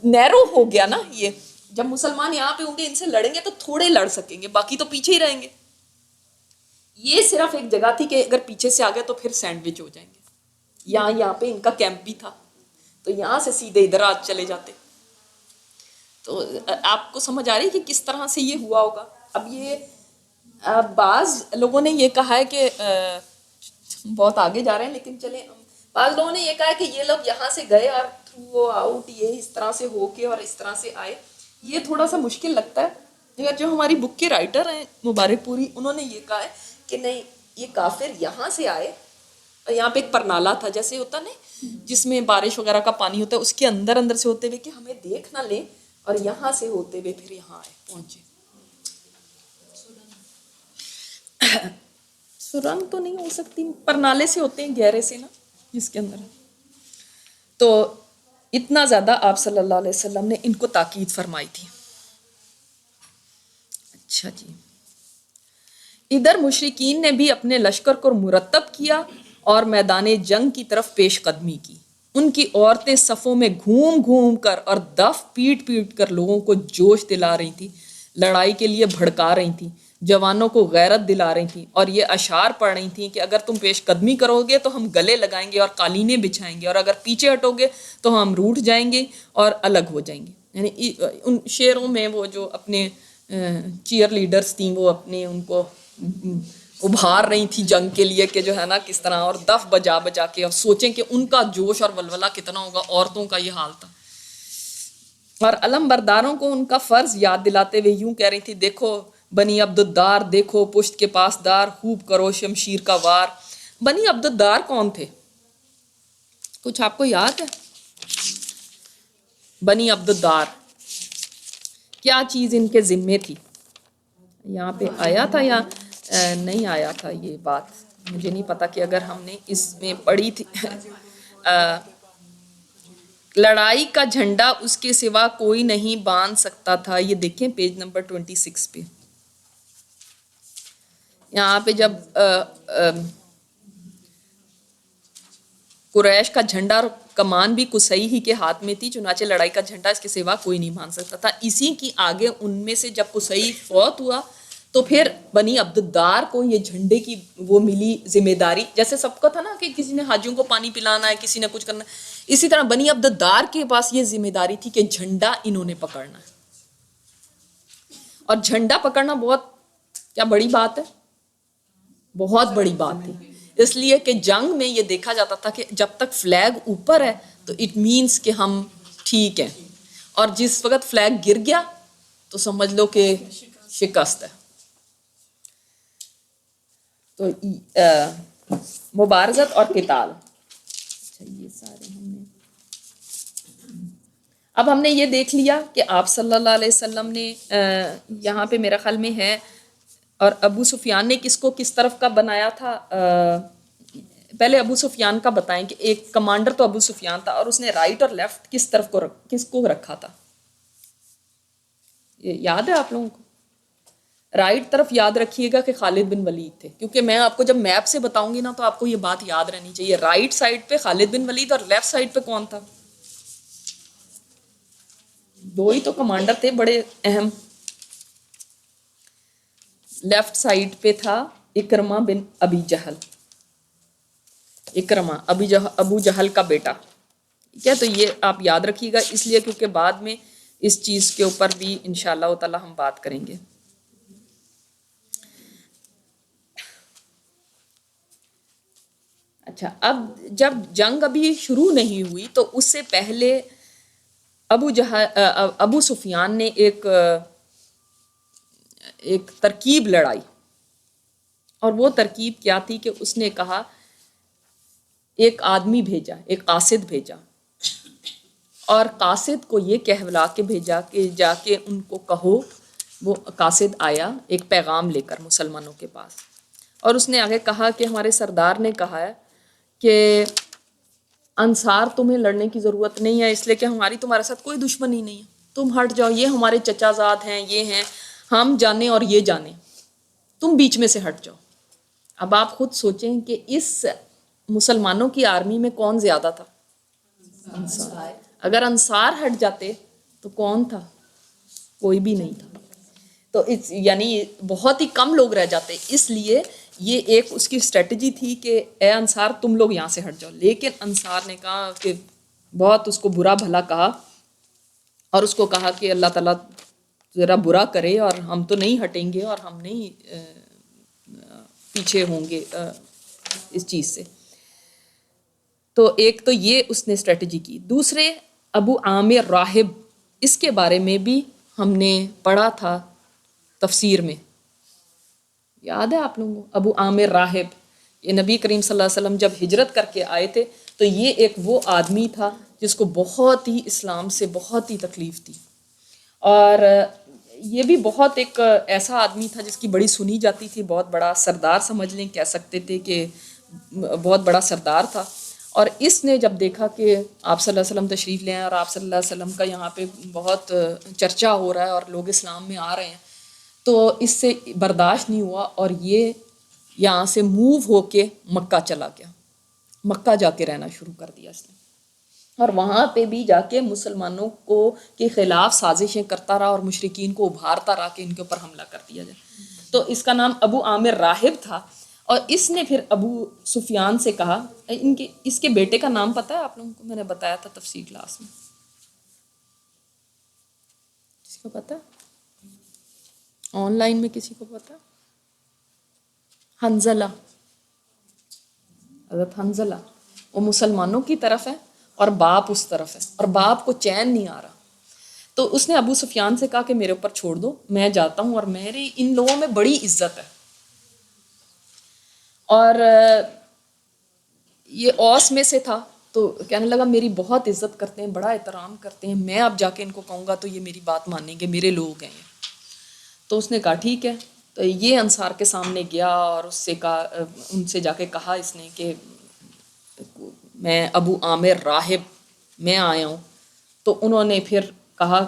S1: نیرو ہو گیا نا. یہ جب مسلمان یہاں پہ ہوں گے ان سے لڑیں گے تو تھوڑے لڑ سکیں گے، باقی تو پیچھے ہی رہیں گے. یہ صرف ایک جگہ تھی کہ اگر پیچھے سے آ گئے تو پھر سینڈوچ ہو جائیں گے. یہاں پہ ان کا کیمپ بھی تھا تو یہاں سے سیدھے ادھر آج چلے جاتے. تو آپ کو سمجھ آ رہی کہ کس طرح سے یہ ہوا ہوگا. اب یہ بعض لوگوں نے یہ کہا ہے کہ بہت آگے جا رہے ہیں لیکن چلیں، بعض لوگوں نے یہ کہا ہے کہ یہ لوگ یہاں سے گئے اور تھرو آؤٹ یہ اس طرح سے ہو کے اور اس طرح سے آئے. یہ تھوڑا سا مشکل لگتا ہے. مگر جو ہماری بک کے رائٹر ہیں مبارک پوری، انہوں نے یہ کہا ہے کہ نہیں، یہ کافر یہاں سے آئے اور یہاں پہ ایک پرنالا تھا جیسے ہوتا نہیں جس میں بارش وغیرہ کا پانی ہوتا ہے، اس کے اندر سے ہوتے ہوئے کہ ہمیں دیکھ نہ لیں، اور یہاں سے ہوتے ہوئے پھر یہاں آئے پہنچے. سرنگ تو نہیں ہو سکتی، پرنالے سے ہوتے ہیں گہرے سے نا جس کے اندر. تو اتنا زیادہ آپ صلی اللہ علیہ وسلم نے ان کو تاکید فرمائی تھی. اچھا جی، ادھر مشرکین نے بھی اپنے لشکر کو مرتب کیا اور میدان جنگ کی طرف پیش قدمی کی. ان کی عورتیں صفوں میں گھوم گھوم کر اور دف پیٹ پیٹ کر لوگوں کو جوش دلا رہی تھیں، لڑائی کے لیے بھڑکا رہی تھیں، جوانوں کو غیرت دلا رہی تھیں اور یہ اشعار پڑھ رہی تھیں کہ اگر تم پیش قدمی کرو گے تو ہم گلے لگائیں گے اور قالینیں بچھائیں گے، اور اگر پیچھے ہٹو گے تو ہم روٹھ جائیں گے اور الگ ہو جائیں گے. یعنی ان شعروں میں وہ جو اپنے چیئر لیڈرز تھیں وہ اپنے ان کو ابھار رہی تھی جنگ کے لیے کہ جو ہے نا کس طرح، اور دف بجا بجا کے. اور سوچیں کہ ان کا جوش اور ولولہ کتنا ہوگا، عورتوں کا یہ حال تھا. اور علم برداروں کو ان کا فرض یاد دلاتے ہوئے یوں کہہ رہی تھی، دیکھو بنی عبدالدار، دیکھو پشت کے پاس دار، خوب کرو شمشیر کا وار. بنی عبدالدار کون تھے؟ کچھ آپ کو یاد ہے؟ بنی عبدالدار کیا چیز ان کے ذمے تھی؟ یہاں پہ آیا تھا یا نہیں آیا تھا یہ بات؟ مجھے نہیں پتا کہ اگر ہم نے اس میں پڑھی تھی. لڑائی کا جھنڈا اس کے سوا کوئی نہیں باندھ سکتا تھا. یہ دیکھیں پیج نمبر 26 پہ. یہاں پہ جب قریش کا جھنڈا اور کمان بھی قصی ہی کے ہاتھ میں تھی، چنانچہ لڑائی کا جھنڈا اس کے سوا کوئی نہیں باندھ سکتا تھا. اسی کی آگے ان میں سے جب قصی فوت ہوا تو پھر بنی عبدالدار کو یہ جھنڈے کی وہ ملی ذمہ داری. جیسے سب کو تھا نا کہ کسی نے حاجیوں کو پانی پلانا ہے، کسی نے کچھ کرنا ہے، اسی طرح بنی عبدالدار کے پاس یہ ذمہ داری تھی کہ جھنڈا انہوں نے پکڑنا ہے. اور جھنڈا پکڑنا بہت کیا بڑی بات ہے؟ بہت بڑی بات تھی، اس لیے کہ جنگ میں یہ دیکھا جاتا تھا کہ جب تک فلیگ اوپر ہے تو اٹ مینس کہ ہم ٹھیک ہیں، اور جس وقت فلیگ گر گیا تو سمجھ لو کہ شکست ہے. تو مبارزت اور قتال. اچھا یہ سارے ہم نے اب ہم نے یہ دیکھ لیا کہ آپ صلی اللہ علیہ وسلم نے یہاں پہ میرا خیال میں ہے، اور ابو سفیان نے کس کو کس طرف کا بنایا تھا. پہلے ابو سفیان کا بتائیں کہ ایک کمانڈر تو ابو سفیان تھا، اور اس نے رائٹ اور لیفٹ کس طرف کو کس کو رکھا تھا، یہ یاد ہے آپ لوگوں کو؟ رائٹ طرف یاد رکھیے گا کہ خالد بن ولید تھے، کیونکہ میں آپ کو جب میپ سے بتاؤں گی نا تو آپ کو یہ بات یاد رہنی چاہیے. رائٹ سائڈ پہ خالد بن ولید اور لیفٹ سائڈ پہ کون تھا؟ دو ہی تو کمانڈر تھے بڑے اہم. لیفٹ سائڈ پہ تھا اکرمہ بن ابی جہل، اکرمہ ابو جہل کا بیٹا. ٹھیک ہے، تو یہ آپ یاد رکھیے گا، اس لیے کیونکہ بعد میں اس چیز کے اوپر بھی انشاءاللہ تعالی ہم بات کریں گے. اچھا، اب جب جنگ ابھی شروع نہیں ہوئی تو اس سے پہلے ابو سفیان نے ایک ترکیب لڑائی، اور وہ ترکیب کیا تھی کہ اس نے کہا ایک آدمی بھیجا، ایک قاصد بھیجا، اور قاصد کو یہ کہلا کے بھیجا کہ جا کے ان کو کہو. وہ قاصد آیا ایک پیغام لے کر مسلمانوں کے پاس، اور اس نے آگے کہا کہ ہمارے سردار نے کہا ہے کہ انصار تمہیں لڑنے کی ضرورت نہیں ہے، اس لیے کہ ہماری تمہارے ساتھ کوئی دشمنی نہیں ہے، تم ہٹ جاؤ، یہ ہمارے چچا زاد ہیں، یہ ہیں، ہم جانے اور یہ جانے، تم بیچ میں سے ہٹ جاؤ. اب آپ خود سوچیں کہ اس مسلمانوں کی آرمی میں کون زیادہ تھا؟ انصار. اگر انصار ہٹ جاتے تو کون تھا؟ کوئی بھی نہیں تھا. تو یعنی بہت ہی کم لوگ رہ جاتے. اس لیے یہ ایک اس کی اسٹریٹجی تھی کہ اے انصار تم لوگ یہاں سے ہٹ جاؤ. لیکن انصار نے کہا کہ بہت اس کو برا بھلا کہا، اور اس کو کہا کہ اللہ تعالیٰ ذرا برا کرے اور ہم تو نہیں ہٹیں گے، اور ہم نہیں پیچھے ہوں گے اس چیز سے. تو ایک تو یہ اس نے اسٹریٹجی کی. دوسرے ابو عامر راہب، اس کے بارے میں بھی ہم نے پڑھا تھا تفسیر میں، یاد ہے آپ لوگوں کو؟ ابو عامر راہب، یہ نبی کریم صلی اللہ علیہ وسلم جب ہجرت کر کے آئے تھے تو یہ ایک وہ آدمی تھا جس کو بہت ہی اسلام سے بہت ہی تکلیف تھی، اور یہ بھی بہت ایک ایسا آدمی تھا جس کی بڑی سنی جاتی تھی، بہت بڑا سردار سمجھ لیں، کہہ سکتے تھے کہ بہت بڑا سردار تھا. اور اس نے جب دیکھا کہ آپ صلی اللہ علیہ وسلم تشریف لے آئے اور آپ صلی اللہ علیہ وسلم کا یہاں پہ بہت چرچا ہو رہا ہے اور لوگ اسلام میں آ رہے ہیں، تو اس سے برداشت نہیں ہوا، اور یہ یہاں سے موو ہو کے مکہ چلا گیا. مکہ جا کے رہنا شروع کر دیا اس نے، اور وہاں پہ بھی جا کے مسلمانوں کو کے خلاف سازشیں کرتا رہا اور مشرکین کو ابھارتا رہا کہ ان کے اوپر حملہ کر دیا جائے. تو اس کا نام ابو عامر راہب تھا. اور اس نے پھر ابو سفیان سے کہا، اس کے بیٹے کا نام پتہ ہے آپ لوگوں کو؟ میں نے بتایا تھا تفسیر کلاس میں، کسی کو پتہ؟ آن لائن میں کسی کو پتہ؟ حنظلہ، حضرت حنظلہ. وہ مسلمانوں کی طرف ہے اور باپ اس طرف ہے، اور باپ کو چین نہیں آ رہا. تو اس نے ابو سفیان سے کہا کہ میرے اوپر چھوڑ دو، میں جاتا ہوں، اور میری ان لوگوں میں بڑی عزت ہے، اور یہ اوس میں سے تھا. تو کہنے لگا میری بہت عزت کرتے ہیں، بڑا احترام کرتے ہیں، میں اب جا کے ان کو کہوں گا تو یہ میری بات مانیں گے، میرے لوگ ہیں یہ. تو اس نے کہا ٹھیک ہے. تو یہ انصار کے سامنے گیا اور اس سے کہا، ان سے جا کے کہا اس نے کہ میں ابو عامر راہب میں آیا ہوں. تو انہوں نے پھر کہا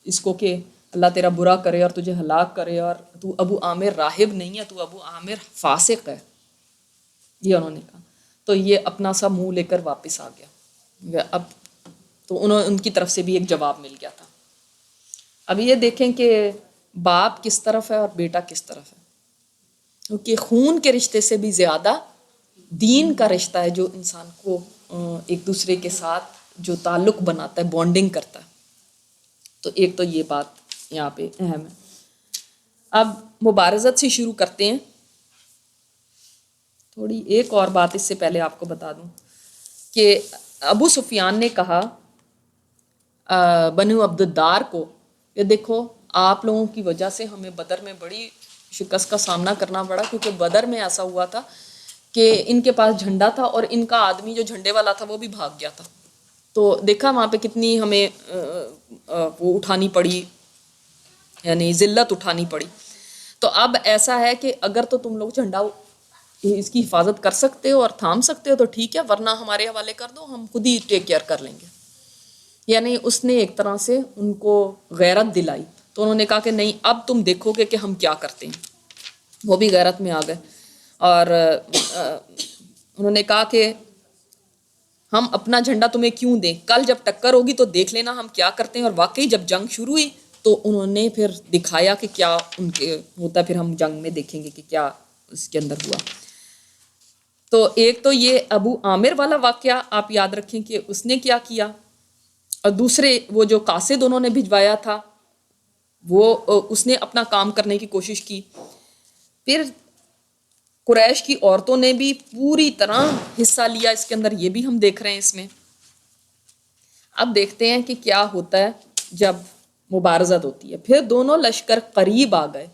S1: اس کو کہ اللہ تیرا برا کرے اور تجھے ہلاک کرے، اور تو ابو عامر راہب نہیں ہے، تو ابو عامر فاسق ہے، یہ انہوں نے کہا. تو یہ اپنا سا منہ لے کر واپس آ گیا. اب تو ان کی طرف سے بھی ایک جواب مل گیا تھا. اب یہ دیکھیں کہ باپ کس طرف ہے اور بیٹا کس طرف ہے، کیونکہ خون کے رشتے سے بھی زیادہ دین کا رشتہ ہے جو انسان کو ایک دوسرے کے ساتھ جو تعلق بناتا ہے، بانڈنگ کرتا ہے. تو ایک تو یہ بات یہاں پہ اہم ہے. اب مبارزت سے شروع کرتے ہیں. تھوڑی ایک اور بات اس سے پہلے آپ کو بتا دوں کہ ابو سفیان نے کہا بنو عبد الدار کو کہ دیکھو آپ لوگوں کی وجہ سے ہمیں بدر میں بڑی شکست کا سامنا کرنا پڑا، کیونکہ بدر میں ایسا ہوا تھا کہ ان کے پاس جھنڈا تھا اور ان کا آدمی جو جھنڈے والا تھا وہ بھی بھاگ گیا تھا. تو دیکھا وہاں پہ کتنی ہمیں وہ اٹھانی پڑی، یعنی ذلت اٹھانی پڑی. تو اب ایسا ہے کہ اگر تو تم لوگ جھنڈا اس کی حفاظت کر سکتے ہو اور تھام سکتے ہو تو ٹھیک ہے، ورنہ ہمارے حوالے کر دو، ہم خود ہی ٹیک کیئر کر لیں گے. یعنی اس نے ایک طرح سے ان کو غیرت دلائی. تو انہوں نے کہا کہ نہیں، اب تم دیکھو گے کہ ہم کیا کرتے ہیں. وہ بھی غیرت میں آ گئے اور انہوں نے کہا کہ ہم اپنا جھنڈا تمہیں کیوں دیں، کل جب ٹکر ہوگی تو دیکھ لینا ہم کیا کرتے ہیں. اور واقعی جب جنگ شروع ہوئی تو انہوں نے پھر دکھایا کہ کیا ان کے ہوتا ہے. پھر ہم جنگ میں دیکھیں گے کہ کیا اس کے اندر ہوا. تو ایک تو یہ ابو عامر والا واقعہ آپ یاد رکھیں کہ اس نے کیا کیا، اور دوسرے وہ جو قاصد انہوں نے بھجوایا تھا وہ اس نے اپنا کام کرنے کی کوشش کی. پھر قریش کی عورتوں نے بھی پوری طرح حصہ لیا اس کے اندر، یہ بھی ہم دیکھ رہے ہیں اس میں. اب دیکھتے ہیں کہ کیا ہوتا ہے جب مبارزت ہوتی ہے. پھر دونوں لشکر قریب آ گئے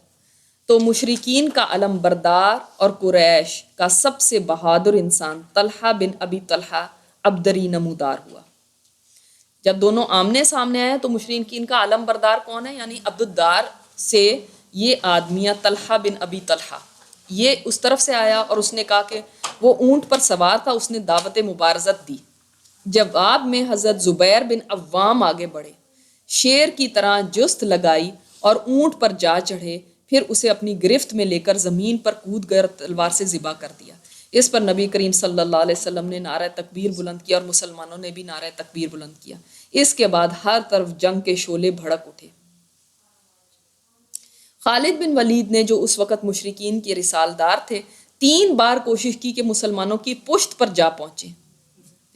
S1: تو مشرکین کا علم بردار اور قریش کا سب سے بہادر انسان طلحہ بن ابی طلحہ عبدری نمودار ہوا. جب دونوں آمنے سامنے آئے تو مشرکین کا علم بردار کون ہے، یعنی عبدالدار سے یہ آدمیہ طلحہ بن ابی طلحہ، یہ اس طرف سے آیا اور اس نے کہا کہ وہ اونٹ پر سوار تھا، اس نے دعوت مبارزت دی. جواب میں حضرت زبیر بن عوام آگے بڑھے، شیر کی طرح جست لگائی اور اونٹ پر جا چڑھے. پھر اسے اپنی گرفت میں لے کر زمین پر کود گئے اور تلوار سے ذبح کر دیا. اس پر نبی کریم صلی اللہ علیہ وسلم نے نعرہ تکبیر بلند کیا اور مسلمانوں نے بھی نعرہ تکبیر بلند کیا. اس کے بعد ہر طرف جنگ کے شعلے بھڑک اٹھے. خالد بن ولید نے جو اس وقت مشرکین کے رسالدار تھے 3 بار کوشش کی کہ مسلمانوں کی پشت پر جا پہنچے.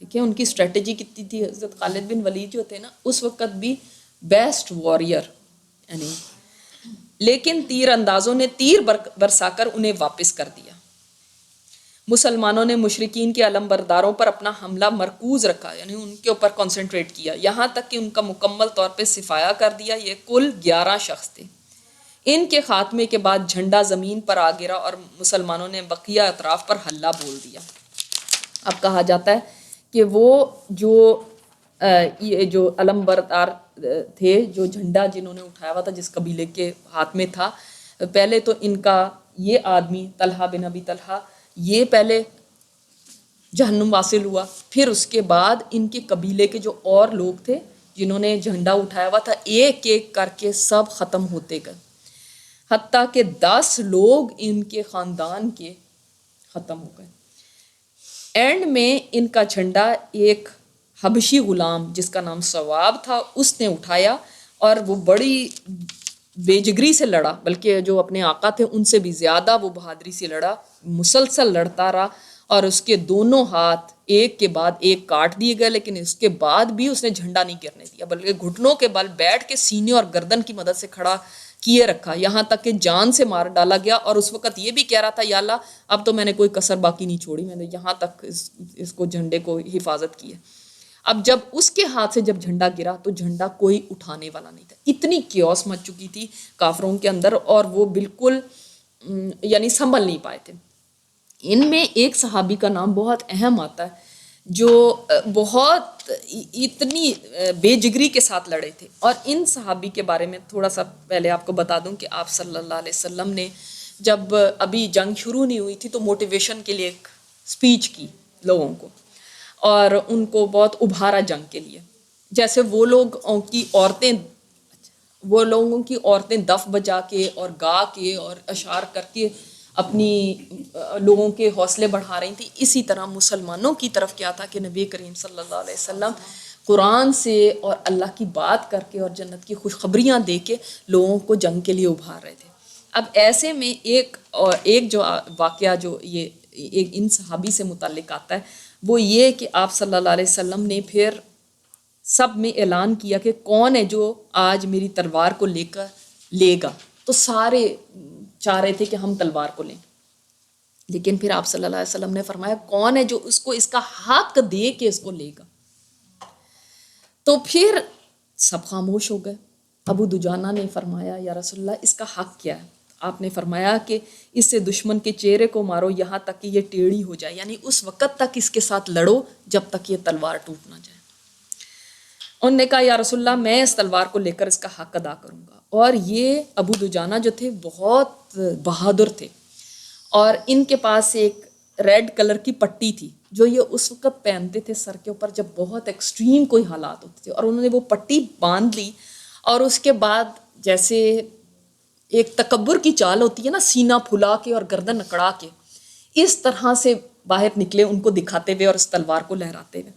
S1: دیکھیں ان کی اسٹریٹجی کتنی تھی. حضرت خالد بن ولید جو تھے نا اس وقت بھی بیسٹ واریر، یعنی لیکن تیر اندازوں نے تیر برسا کر انہیں واپس کر دیا. مسلمانوں نے مشرکین کے علم برداروں پر اپنا حملہ مرکوز رکھا، یعنی ان کے اوپر کنسنٹریٹ کیا، یہاں تک کہ ان کا مکمل طور پہ صفایا کر دیا. یہ کل 11 شخص تھے. ان کے خاتمے کے بعد جھنڈا زمین پر آ گرا اور مسلمانوں نے بقیہ اطراف پر حلہ بول دیا. اب کہا جاتا ہے کہ وہ یہ جو علم بردار تھے، جو جھنڈا جنہوں نے اٹھایا ہوا تھا جس قبیلے کے ہاتھ میں تھا، پہلے تو ان کا یہ آدمی طلحہ بن ابی طلحہ یہ پہلے جہنم واصل ہوا. پھر اس کے بعد ان کے قبیلے کے جو اور لوگ تھے جنہوں نے جھنڈا اٹھایا ہوا تھا ایک ایک کر کے سب ختم ہوتے گئے، حتیٰ کہ 10 لوگ ان کے خاندان کے ختم ہو گئے. اینڈ میں ان کا جھنڈا ایک حبشی غلام جس کا نام ثواب تھا اس نے اٹھایا اور وہ بڑی بے جگری سے لڑا، بلکہ جو اپنے آقا تھے ان سے بھی زیادہ وہ بہادری سے لڑا، مسلسل لڑتا رہا اور اس کے دونوں ہاتھ ایک کے بعد ایک کاٹ دیے گئے. لیکن اس کے بعد بھی اس نے جھنڈا نہیں گرنے دیا، بلکہ گھٹنوں کے بل بیٹھ کے سینے اور گردن کی مدد سے کھڑا کیے رکھا، یہاں تک کہ جان سے مار ڈالا گیا. اور اس وقت یہ بھی کہہ رہا تھا یا اللہ اب تو میں نے کوئی کسر باقی نہیں چھوڑی، میں نے یہاں تک اس کو جھنڈے کو حفاظت کی ہے. اب جب اس کے ہاتھ سے جب جھنڈا گرا تو جھنڈا کوئی اٹھانے والا نہیں تھا. اتنی کیوس مچ چکی تھی کافروں کے اندر اور وہ بالکل یعنی سنبھل نہیں پائے تھے. ان میں ایک صحابی کا نام بہت اہم آتا ہے جو بہت اتنی بے جگری کے ساتھ لڑے تھے. اور ان صحابی کے بارے میں تھوڑا سا پہلے آپ کو بتا دوں کہ آپ صلی اللہ علیہ وسلم نے جب ابھی جنگ شروع نہیں ہوئی تھی تو موٹیویشن کے لیے ایک اسپیچ کی لوگوں کو اور ان کو بہت ابھارا جنگ کے لیے. جیسے وہ لوگوں کی عورتیں دف بجا کے اور گا کے اور اشعار کر کے اپنی لوگوں کے حوصلے بڑھا رہی تھیں، اسی طرح مسلمانوں کی طرف کیا تھا کہ نبی کریم صلی اللہ علیہ وسلم قرآن سے اور اللہ کی بات کر کے اور جنت کی خوشخبریاں دے کے لوگوں کو جنگ کے لیے ابھار رہے تھے. اب ایسے میں ایک جو واقعہ جو یہ ایک ان صحابی سے متعلق آتا ہے وہ یہ کہ آپ صلی اللہ علیہ وسلم نے پھر سب میں اعلان کیا کہ کون ہے جو آج میری تلوار کو لے گا. تو سارے چاہ رہے تھے کہ ہم تلوار کو لیں، لیکن پھر آپ صلی اللہ علیہ وسلم نے فرمایا کون ہے جو اس کو اس کا حق دے کے اس کو لے گا؟ تو پھر سب خاموش ہو گئے. ابو دجانہ نے فرمایا یا رسول اللہ اس کا حق کیا ہے؟ آپ نے فرمایا کہ اس سے دشمن کے چہرے کو مارو یہاں تک کہ یہ ٹیڑھی ہو جائے، یعنی اس وقت تک اس کے ساتھ لڑو جب تک یہ تلوار ٹوٹ نہ جائے. انہوں نے کہا یا رسول اللہ میں اس تلوار کو لے کر اس کا حق ادا کروں گا. اور یہ ابو دجانہ جو تھے بہت بہادر تھے، اور ان کے پاس ایک ریڈ کلر کی پٹی تھی جو یہ اس وقت پہنتے تھے سر کے اوپر جب بہت ایکسٹریم کوئی حالات ہوتے تھے، اور انہوں نے وہ پٹی باندھ لی، اور اس کے بعد جیسے ایک تکبر کی چال ہوتی ہے نا، سینہ پھلا کے اور گردن اکڑا کے اس طرح سے باہر نکلے ان کو دکھاتے ہوئے اور اس تلوار کو لہراتے ہوئے.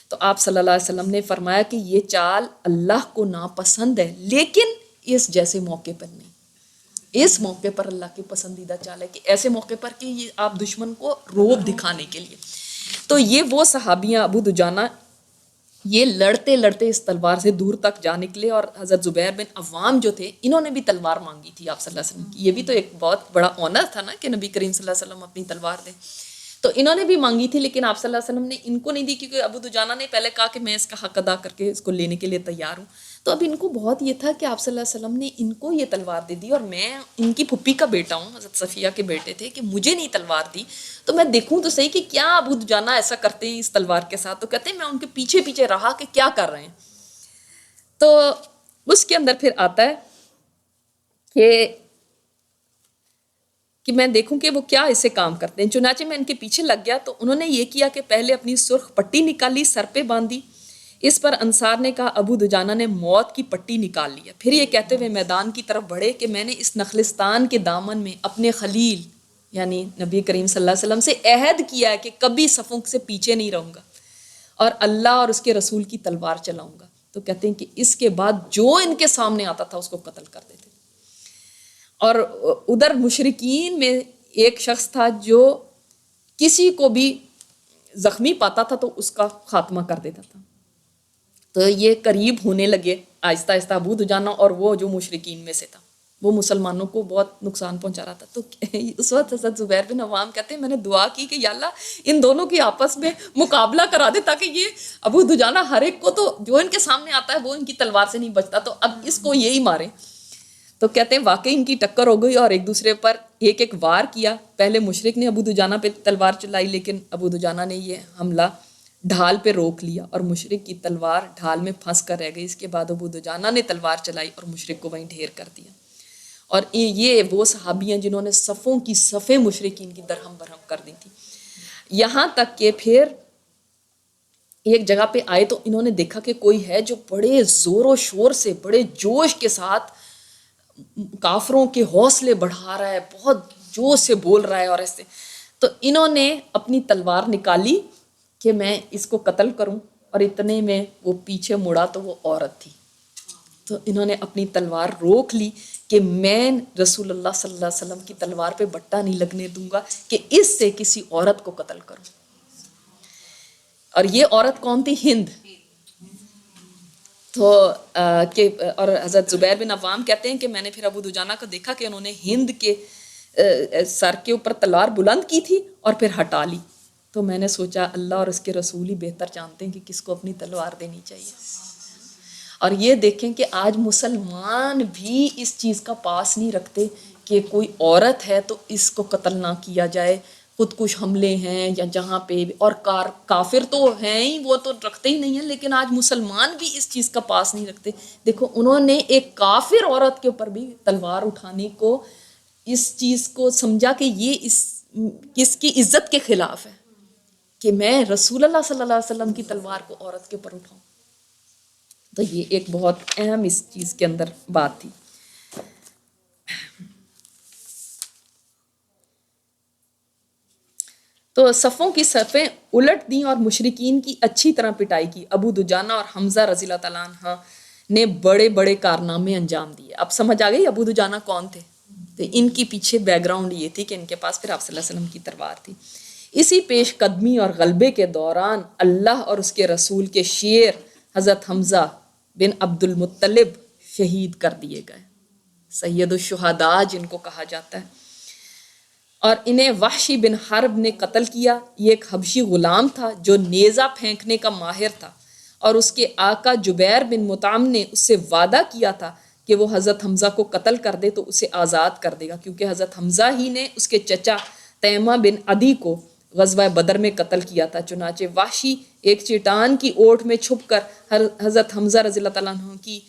S1: تو آپ صلی اللہ علیہ وسلم نے فرمایا کہ یہ چال اللہ کو ناپسند ہے، لیکن اس جیسے موقع پر نہیں. اس موقع پر اللہ کی پسندیدہ چال ہے کہ ایسے موقع پر کہ یہ آپ دشمن کو روب دکھانے کے لیے. تو یہ وہ صحابیاں ابو دجانہ یہ لڑتے لڑتے اس تلوار سے دور تک جا نکلے، اور حضرت زبیر بن عوام جو تھے انہوں نے بھی تلوار مانگی تھی آپ صلی اللہ علیہ وسلم کی. یہ بھی تو ایک بہت بڑا آنر تھا نا کہ نبی کریم صلی اللہ علیہ وسلم اپنی تلوار دیں. تو انہوں نے بھی مانگی تھی، لیکن آپ صلی اللہ علیہ وسلم نے ان کو نہیں دی، کیونکہ ابو دجانہ نے پہلے کہا کہ میں اس کا حق ادا کر کے اس کو لینے کے لیے تیار ہوں. تو اب ان کو بہت یہ تھا کہ آپ صلی اللہ علیہ وسلم نے ان کو یہ تلوار دے دی، اور میں ان کی پھپھی کا بیٹا ہوں، حضرت صفیہ کے بیٹے تھے، کہ مجھے نہیں تلوار دی تو میں دیکھوں تو صحیح کہ کیا ابو دجانہ ایسا کرتے ہیں اس تلوار کے ساتھ. تو کہتے ہیں میں ان کے پیچھے پیچھے رہا کہ کیا کر رہے ہیں. تو اس کے اندر پھر آتا ہے کہ میں دیکھوں کہ وہ کیا اسے کام کرتے ہیں. چنانچہ میں ان کے پیچھے لگ گیا تو انہوں نے یہ کیا کہ پہلے اپنی سرخ پٹی نکالی، سر پہ باندھی. اس پر انصار نے کہا ابو دجانہ نے موت کی پٹی نکال لیا. پھر یہ کہتے ہوئے میدان کی طرف بڑھے کہ میں نے اس نخلستان کے دامن میں اپنے خلیل یعنی نبی کریم صلی اللہ علیہ وسلم سے عہد کیا ہے کہ کبھی صفوں سے پیچھے نہیں رہوں گا اور اللہ اور اس کے رسول کی تلوار چلاؤں گا. تو کہتے ہیں کہ اس کے بعد جو ان کے سامنے آتا تھا اس کو قتل کر دیتے. اور ادھر مشرکین میں ایک شخص تھا جو کسی کو بھی زخمی پاتا تھا تو اس کا خاتمہ کر دیتا تھا. تو یہ قریب ہونے لگے آہستہ آہستہ ابو دجانہ اور وہ جو مشرکین میں سے تھا، وہ مسلمانوں کو بہت نقصان پہنچا رہا تھا. تو اس وقت حضرت زبیر بن عوام کہتے ہیں میں نے دعا کی کہ یا اللہ ان دونوں کی آپس میں مقابلہ کرا دے تاکہ یہ ابو دجانہ ہر ایک کو تو جو ان کے سامنے آتا ہے وہ ان کی تلوار سے نہیں بچتا، تو اب اس کو یہی مارے. تو کہتے ہیں واقعی ان کی ٹکر ہو گئی اور ایک دوسرے پر ایک ایک وار کیا. پہلے مشرک نے ابو دجانہ پہ تلوار چلائی، لیکن ابو دجانہ نے یہ حملہ ڈھال پہ روک لیا اور مشرک کی تلوار ڈھال میں پھنس کر رہ گئی. اس کے بعد ابو دجانہ نے تلوار چلائی اور مشرک کو وہیں ڈھیر کر دیا. اور یہ وہ صحابی ہیں جنہوں نے صفوں کی صفیں مشرکین کی درہم برہم کر دی تھی. یہاں تک کہ پھر ایک جگہ پہ آئے تو انہوں نے دیکھا کہ کوئی ہے جو بڑے زور و شور سے بڑے جوش کے ساتھ کافروں کے حوصلے بڑھا رہا ہے، بہت جوش سے بول رہا ہے اور ایسے. تو انہوں نے اپنی تلوار نکالی کہ میں اس کو قتل کروں، اور اتنے میں وہ پیچھے مڑا تو وہ عورت تھی. تو انہوں نے اپنی تلوار روک لی کہ میں رسول اللہ صلی اللہ علیہ وسلم کی تلوار پہ بٹا نہیں لگنے دوں گا کہ اس سے کسی عورت کو قتل کروں. اور یہ عورت کون تھی؟ ہند. تو اور حضرت زبیر بن عوام کہتے ہیں کہ میں نے پھر ابو دجانہ کو دیکھا کہ انہوں نے ہند کے سر کے اوپر تلوار بلند کی تھی اور پھر ہٹا لی. تو میں نے سوچا اللہ اور اس کے رسول ہی بہتر جانتے ہیں کہ کس کو اپنی تلوار دینی چاہیے. اور یہ دیکھیں کہ آج مسلمان بھی اس چیز کا پاس نہیں رکھتے کہ کوئی عورت ہے تو اس کو قتل نہ کیا جائے. خودکش حملے ہیں یا جہاں پہ اور کافر تو ہیں ہی، وہ تو رکھتے ہی نہیں ہیں، لیکن آج مسلمان بھی اس چیز کا پاس نہیں رکھتے. دیکھو انہوں نے ایک کافر عورت کے اوپر بھی تلوار اٹھانے کو اس چیز کو سمجھا کہ یہ اس کی عزت کے خلاف ہے کہ میں رسول اللہ صلی اللہ علیہ وسلم کی تلوار کو عورت کے اوپر اٹھاؤں. تو یہ ایک بہت اہم اس چیز کے اندر بات تھی. تو صفوں کی صفیں الٹ دیں اور مشرکین کی اچھی طرح پٹائی کی. ابو دجانہ اور حمزہ رضی اللہ تعالیٰ عنہ نے بڑے بڑے کارنامے انجام دیے. اب سمجھ آ گئی ابو دجانہ کون تھے؟ تو ان کی پیچھے بیک گراؤنڈ یہ تھی کہ ان کے پاس پھر آپ صلی اللہ علیہ وسلم کی تلوار تھی. اسی پیش قدمی اور غلبے کے دوران اللہ اور اس کے رسول کے شیر حضرت حمزہ بن عبد المطلب شہید کر دیے گئے. سید الشہداء جن کو کہا جاتا ہے، اور انہیں وحشی بن حرب نے قتل کیا۔ یہ ایک حبشی غلام تھا جو نیزہ پھینکنے کا ماہر تھا، اور اس کے آقا جبیر بن مطعم نے اس سے وعدہ کیا تھا کہ وہ حضرت حمزہ کو قتل کر دے تو اسے آزاد کر دے گا، کیونکہ حضرت حمزہ ہی نے اس کے چچا تیمہ بن عدی کو غزوہ بدر میں قتل کیا تھا۔ چنانچہ وحشی ایک چٹان کی اوٹ میں چھپ کر حضرت حمزہ رضی اللہ تعالیٰ عنہ کی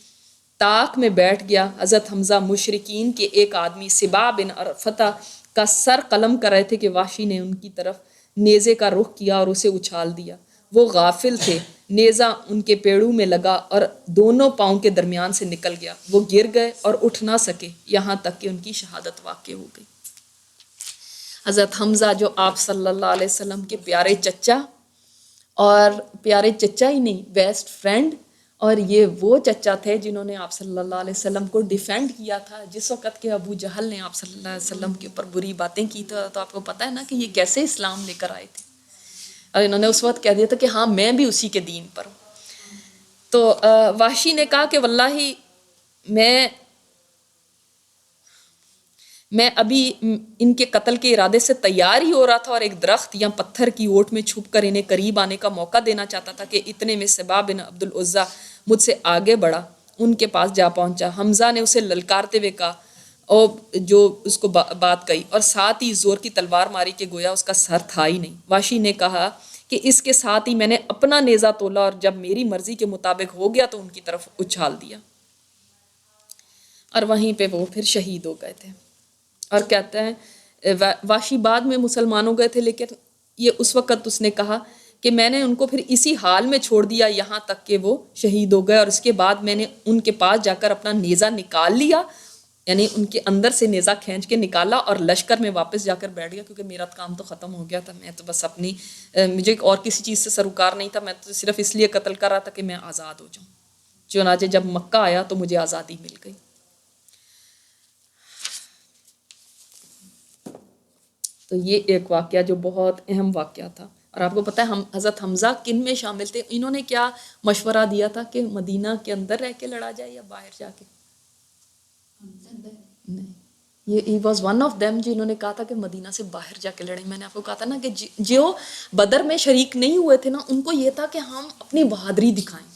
S1: طاق میں بیٹھ گیا۔ حضرت حمزہ مشرکین کے ایک آدمی سبا بن فتح کا سر قلم کر رہے تھے کہ وحشی نے ان کی طرف نیزے کا رخ کیا اور اسے اچھال دیا۔ وہ غافل تھے، نیزہ ان کے پیڑوں میں لگا اور دونوں پاؤں کے درمیان سے نکل گیا۔ وہ گر گئے اور اٹھ نہ سکے، یہاں تک کہ ان کی شہادت واقع ہو گئی۔ حضرت حمزہ جو آپ صلی اللہ علیہ وسلم کے پیارے چچا، اور پیارے چچا ہی نہیں، بیسٹ فرینڈ، اور یہ وہ چچا تھے جنہوں نے آپ صلی اللہ علیہ وسلم کو ڈیفینڈ کیا تھا جس وقت کہ ابو جہل نے آپ صلی اللہ علیہ وسلم کے اوپر بری باتیں کی تھا۔ تو آپ کو پتہ ہے نا کہ یہ کیسے اسلام لے کر آئے تھے، اور انہوں نے اس وقت کہہ دیا تھا کہ ہاں میں بھی اسی کے دین پر ہوں۔ تو وحشی نے کہا کہ واللہ میں ابھی ان کے قتل کے ارادے سے تیار ہی ہو رہا تھا، اور ایک درخت یا پتھر کی اوٹ میں چھپ کر انہیں قریب آنے کا موقع دینا چاہتا تھا کہ اتنے میں سبا بن عبد العزیٰ مجھ سے آگے بڑھا، ان کے پاس جا پہنچا۔ حمزہ نے اسے للکارتے ہوئے کہا، اور جو اس کو بات کہی، اور ساتھ ہی زور کی تلوار ماری کہ گویا اس کا سر تھا ہی نہیں۔ وحشی نے کہا کہ اس کے ساتھ ہی میں نے اپنا نیزہ تولا، اور جب میری مرضی کے مطابق ہو گیا تو ان کی طرف اچھال دیا، اور وہیں پہ وہ پھر شہید ہو گئے تھے۔ اور کہتے ہیں وحشی بعد میں مسلمان ہو گئے تھے، لیکن یہ اس وقت اس نے کہا کہ میں نے ان کو پھر اسی حال میں چھوڑ دیا یہاں تک کہ وہ شہید ہو گئے، اور اس کے بعد میں نے ان کے پاس جا کر اپنا نیزہ نکال لیا، یعنی ان کے اندر سے نیزہ کھینچ کے نکالا اور لشکر میں واپس جا کر بیٹھ گیا، کیونکہ میرا کام تو ختم ہو گیا تھا۔ میں تو بس اپنی مجھے اور کسی چیز سے سروکار نہیں تھا، میں تو صرف اس لیے قتل کر رہا تھا کہ میں آزاد ہو جاؤں۔ چنانچہ جب مکہ آیا تو مجھے آزادی مل گئی۔ تو یہ ایک واقعہ جو بہت اہم واقعہ تھا۔ اور آپ کو پتہ ہے حضرت حمزہ کن میں شامل تھے؟ انہوں نے کیا مشورہ دیا تھا کہ مدینہ کے اندر رہ کے لڑا جائے یا باہر جا کے؟ نہیں، یہ he was one of them جنہوں نے کہا تھا کہ مدینہ سے باہر جا کے لڑیں۔ میں نے آپ کو کہا تھا نا کہ جو بدر میں شریک نہیں ہوئے تھے نا، ان کو یہ تھا کہ ہم اپنی بہادری دکھائیں،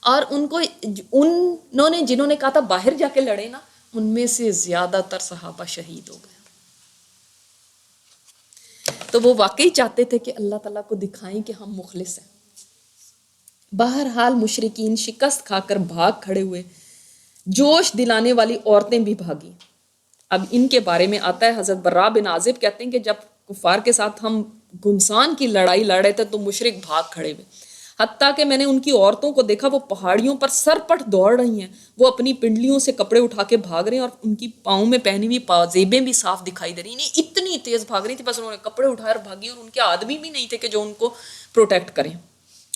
S1: اور انہوں نے جنہوں نے کہا تھا باہر جا کے لڑیں نا، ان میں سے زیادہ تر صحابہ شہید ہو گئے۔ تو وہ واقعی چاہتے تھے کہ اللہ تعالیٰ کو دکھائیں کہ ہم مخلص ہیں۔ بہرحال مشرکین شکست کھا کر بھاگ کھڑے ہوئے، جوش دلانے والی عورتیں بھی بھاگی۔ اب ان کے بارے میں آتا ہے، حضرت براء بن عازب کہتے ہیں کہ جب کفار کے ساتھ ہم گھمسان کی لڑائی لڑ رہے تھے تو مشرک بھاگ کھڑے ہوئے، حتیٰ کہ میں نے ان کی عورتوں کو دیکھا وہ پہاڑیوں پر سر پٹ دوڑ رہی ہیں، وہ اپنی پنڈلیوں سے کپڑے اٹھا کے بھاگ رہے ہیں، اور ان کی پاؤں میں پہنی ہوئی پازیبیں بھی صاف دکھائی دے رہی ہیں، اتنی تیز بھاگ رہی تھی، بس انہوں نے کپڑے اٹھائے اور بھاگی، اور ان کے آدمی بھی نہیں تھے کہ جو ان کو پروٹیکٹ کریں۔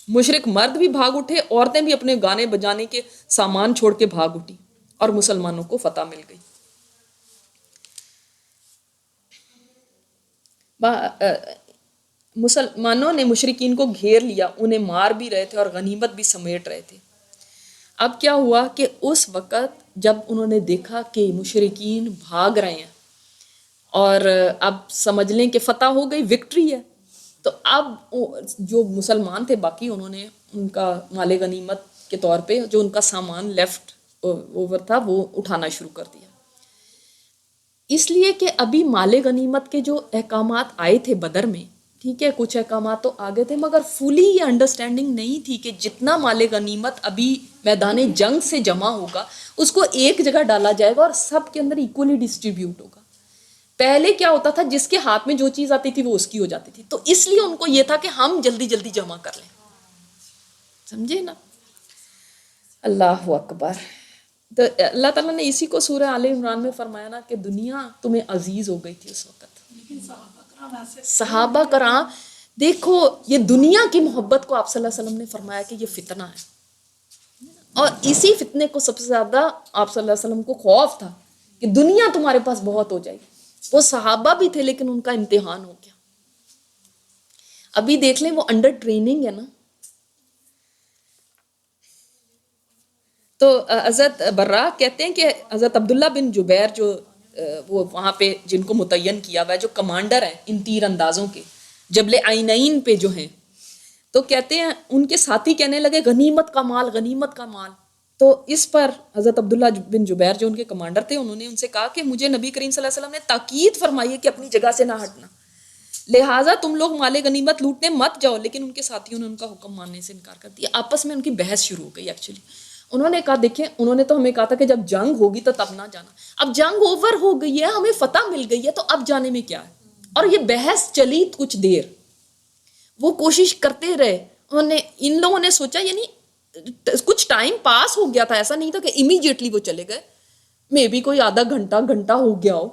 S1: مشرک مرد بھی بھاگ اٹھے، عورتیں بھی اپنے گانے بجانے کے سامان چھوڑ کے بھاگ اٹھی، اور مسلمانوں کو فتح مل گئی۔ مسلمانوں نے مشرکین کو گھیر لیا، انہیں مار بھی رہے تھے اور غنیمت بھی سمیٹ رہے تھے۔ اب کیا ہوا کہ اس وقت جب انہوں نے دیکھا کہ مشرکین بھاگ رہے ہیں اور اب سمجھ لیں کہ فتح ہو گئی، وکٹری ہے، تو اب جو مسلمان تھے باقی، انہوں نے ان کا مال غنیمت کے طور پہ جو ان کا سامان لیفٹ اوور تھا وہ اٹھانا شروع کر دیا، اس لیے کہ ابھی مال غنیمت کے جو احکامات آئے تھے بدر میں، ٹھیک ہے، کچھ احکامات تو آگے تھے، مگر فلی یہ انڈرسٹینڈنگ نہیں تھی کہ جتنا مال غنیمت ابھی میدان جنگ سے جمع ہوگا اس کو ایک جگہ ڈالا جائے گا اور سب کے اندر ایکولی ڈسٹریبیوٹ ہوگا۔ پہلے کیا ہوتا تھا، جس کے ہاتھ میں جو چیز آتی تھی وہ اس کی ہو جاتی تھی، تو اس لیے ان کو یہ تھا کہ ہم جلدی جلدی جمع کر لیں، سمجھے نا؟ اللہ اکبر۔ تو اللہ تعالیٰ نے اسی کو سورہ آل عمران میں فرمایا نا کہ دنیا تمہیں عزیز ہو گئی تھی اس وقت۔ صحابہ کرام دیکھو، یہ دنیا کی محبت کو آپ صلی اللہ علیہ وسلم نے فرمایا کہ یہ فتنہ ہے، اور اسی فتنے کو سب سے زیادہ آپ صلی اللہ علیہ وسلم کو خوف تھا کہ دنیا تمہارے پاس بہت ہو جائے گی۔ وہ صحابہ بھی تھے لیکن ان کا امتحان ہو گیا۔ ابھی دیکھ لیں وہ انڈر ٹریننگ ہے نا، تو حضرت برا کہتے ہیں کہ حضرت عبداللہ بن جبیر جو وہ وہاں پہ جن کو متعین کیا ہوا ہے، جو کمانڈر ہیں ان تیر اندازوں کے جبل عینین پہ جو ہیں، تو کہتے ہیں ان کے ساتھی کہنے لگے غنیمت کا مال، غنیمت کا مال. تو اس پر حضرت عبداللہ بن جبیر جو ان کے کمانڈر تھے، انہوں نے ان سے کہا کہ مجھے نبی کریم صلی اللہ علیہ وسلم نے تاکید فرمائی ہے کہ اپنی جگہ سے نہ ہٹنا، لہٰذا تم لوگ مال غنیمت لوٹنے مت جاؤ. لیکن ان کے ساتھیوں نے ان کا حکم ماننے سے انکار کر دیا. آپس میں ان کی بحث شروع ہو گئی. ایکچولی انہوں نے کہا دیکھیں، انہوں نے تو ہمیں کہا تھا کہ جب جنگ ہوگی تو تب نہ جانا، اب جنگ اوور ہو گئی ہے، ہمیں فتح مل گئی ہے، تو اب جانے میں کیا ہے. اور یہ بحث چلی کچھ دیر، وہ کوشش کرتے رہے. ان لوگوں نے سوچا، یعنی کچھ ٹائم پاس ہو گیا تھا، ایسا نہیں تھا کہ امیڈیٹلی وہ چلے گئے، مے بی کوئی آدھا گھنٹہ ہو گیا ہو.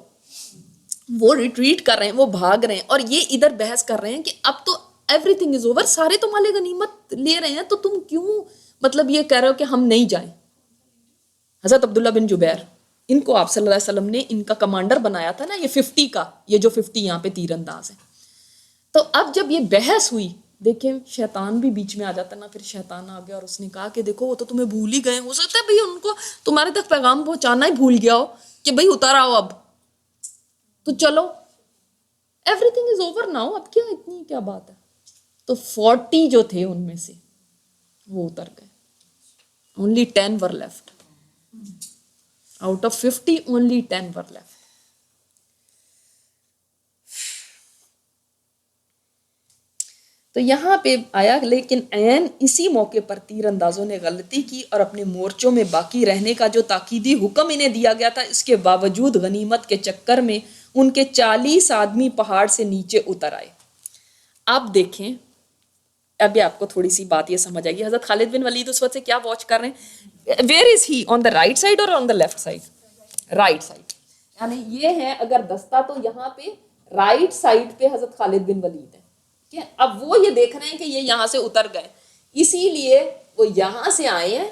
S1: وہ ریٹریٹ کر رہے ہیں، وہ بھاگ رہے ہیں، اور یہ ادھر بحث کر رہے ہیں کہ اب تو ایوری تھنگ از اوور، سارے تو مال غنیمت لے رہے ہیں، تو تم کیوں مطلب یہ کہہ رہے ہو کہ ہم نہیں جائیں. حضرت عبداللہ بن جبیر، ان کو آپ صلی اللہ علیہ وسلم نے ان کا کمانڈر بنایا تھا نا، یہ 50 کا، یہ جو 50 یہاں پہ تیر انداز ہے. تو اب جب یہ بحث ہوئی، دیکھیں شیطان بھی بیچ میں آ جاتا نا، پھر شیطان آ گیا اور اس نے کہا کہ دیکھو وہ تو تمہیں بھول ہی گئے، ہو سکتا ہے بھئی ان کو تمہارے تک پیغام پہنچانا ہی بھول گیا ہو کہ بھئی اتر آؤ اب، تو چلو every thing is over now, اب کیا اتنی کیا بات ہے. تو 40 جو تھے ان میں سے وہ اتر گئے. only 10 were left. Out of 50 only 10 were left. تو یہاں پہ آیا، لیکن عین اسی موقع پر تیر اندازوں نے غلطی کی اور اپنے مورچوں میں باقی رہنے کا جو تاکیدی حکم انہیں دیا گیا تھا، اس کے باوجود غنیمت کے چکر میں ان کے 40 آدمی پہاڑ سے نیچے اتر آئے. اب دیکھیں، ابھی آپ کو تھوڑی سی بات یہ سمجھ آئے گی. حضرت خالد بن ولید اس وقت سے کیا واچ کر رہے ہیں؟ Where is he, on the right side اور on the left side? Right side. یعنی یہ ہے اگر دستہ تو یہاں پہ رائٹ سائڈ پہ حضرت خالد بن ولید ہے. اب وہ یہ دیکھ رہے ہیں کہ یہ یہاں سے اتر گئے، اسی لیے وہ یہاں سے آئے ہیں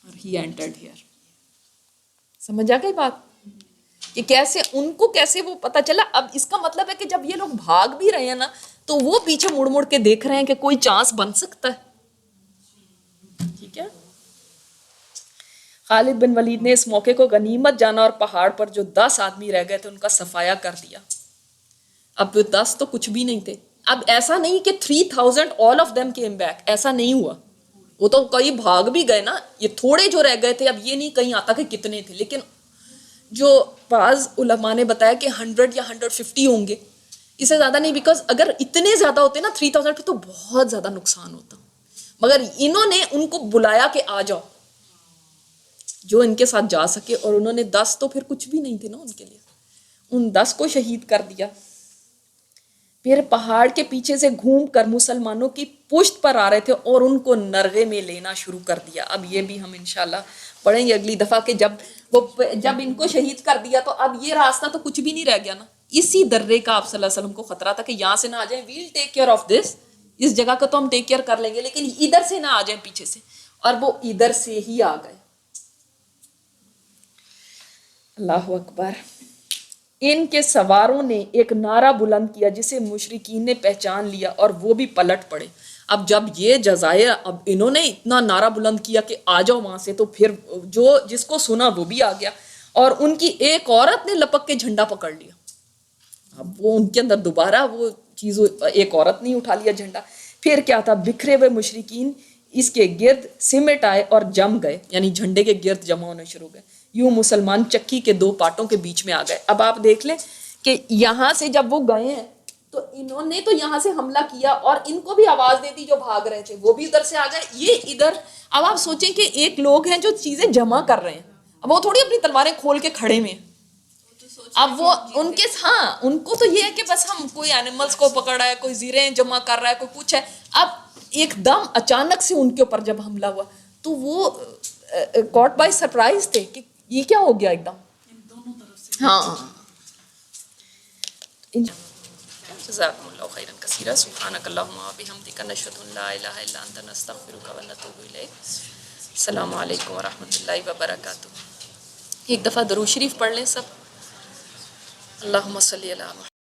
S1: اور ہی انٹرڈ ہیئر. سمجھ آ گئی بات کہ کیسے ان کو کیسے وہ پتہ چلا. اب اس کا مطلب ہے کہ جب یہ لوگ بھاگ بھی رہے ہیں نا، تو وہ پیچھے مڑ مڑ کے دیکھ رہے ہیں کہ کوئی چانس بن سکتا ہے. ٹھیک ہے. خالد بن ولید نے اس موقع کو غنیمت جانا اور پہاڑ پر جو 10 آدمی رہ گئے تھے ان کا صفایا کر دیا. اب 10 تو کچھ بھی نہیں تھے. اب ایسا نہیں کہ 3000 all of them came back، ایسا نہیں ہوا. وہ تو کئی بھاگ بھی گئے نا، یہ تھوڑے جو رہ گئے تھے. اب یہ نہیں کہیں آتا کہ کتنے تھے، لیکن جو بعض علماء نے بتایا کہ 100 یا 150 ہوں گے، اس سے زیادہ نہیں. بیکاز اگر اتنے زیادہ ہوتے نا 3000 پہ، تو بہت زیادہ نقصان ہوتا. مگر انہوں نے ان کو بلایا کہ آ جاؤ، جو ان کے ساتھ جا سکے، اور انہوں نے 10 تو پھر کچھ بھی نہیں تھے نا ان کے لیے، ان 10 کو شہید کر دیا. پھر پہاڑ کے پیچھے سے گھوم کر مسلمانوں کی پشت پر آ رہے تھے اور ان کو نرغے میں لینا شروع کر دیا. اب یہ بھی ہم انشاءاللہ پڑھیں گے اگلی دفعہ کہ جب ان کو شہید کر دیا تو اب یہ راستہ تو کچھ بھی نہیں رہ گیا نا. اسی درے کا آپ صلی اللہ علیہ وسلم کو خطرہ تھا کہ یہاں سے نہ آ جائیں، we'll take care of this, اس جگہ کا تو ہم ٹیک کیئر کر لیں گے، لیکن ادھر سے نہ آ جائیں پیچھے سے. اور وہ ادھر سے ہی آ گئے. اللہ اکبر. ان کے سواروں نے ایک نعرہ بلند کیا جسے مشرکین نے پہچان لیا اور وہ بھی پلٹ پڑے. اب جب یہ جزائر، اب انہوں نے اتنا نعرہ بلند کیا کہ آ جاؤ وہاں سے، تو پھر جس کو سنا وہ بھی آ گیا، اور ان کی ایک عورت نے لپک کے جھنڈا پکڑ لیا. اب وہ ان کے اندر دوبارہ وہ چیز، ایک عورت نہیں اٹھا لیا جھنڈا. پھر کیا تھا، بکھرے ہوئے مشرکین اس کے گرد سمٹ آئے اور جم گئے، یعنی جھنڈے کے گرد جمع ہونے شروع گئے. یوں مسلمان چکی کے 2 پارٹوں کے بیچ میں آ گئے. اب آپ دیکھ لیں کہ یہاں سے جب وہ گئے ہیں تو انہوں نے تو یہاں سے حملہ کیا، اور ان کو بھی آواز دے دی جو بھاگ رہے تھے، وہ بھی ادھر سے آ گئے، یہ ادھر. اب آپ سوچیں کہ ایک لوگ ہیں جو چیزیں جمع کر رہے ہیں، اب وہ تھوڑی اپنی تلواریں کھول کے کھڑے میں. اب وہ ان کے، ہاں ان کو تو یہ ہے کہ بس ہم کوئی اینیملز کو پکڑ رہا ہے، کوئی زیریں جمع کر رہا ہے، کوئی کچھ ہے. اب ایک دم اچانک سے ان کے اوپر جب حملہ ہوا تو وہ کاٹ بائی سرپرائز تھے کہ یہ کیا ہو گیا ایک دم. ہاں. جزاکم اللہ خیرا کثیرا. سبحانک اللہم و بحمدک، نشہد ان لا الہ الا انت، نستغفرک و نتوب الیک. السلام علیکم و رحمۃ اللہ وبرکاتہ. ایک دفعہ درود شریف پڑھ لیں سب. اللہم صلی علی محمد.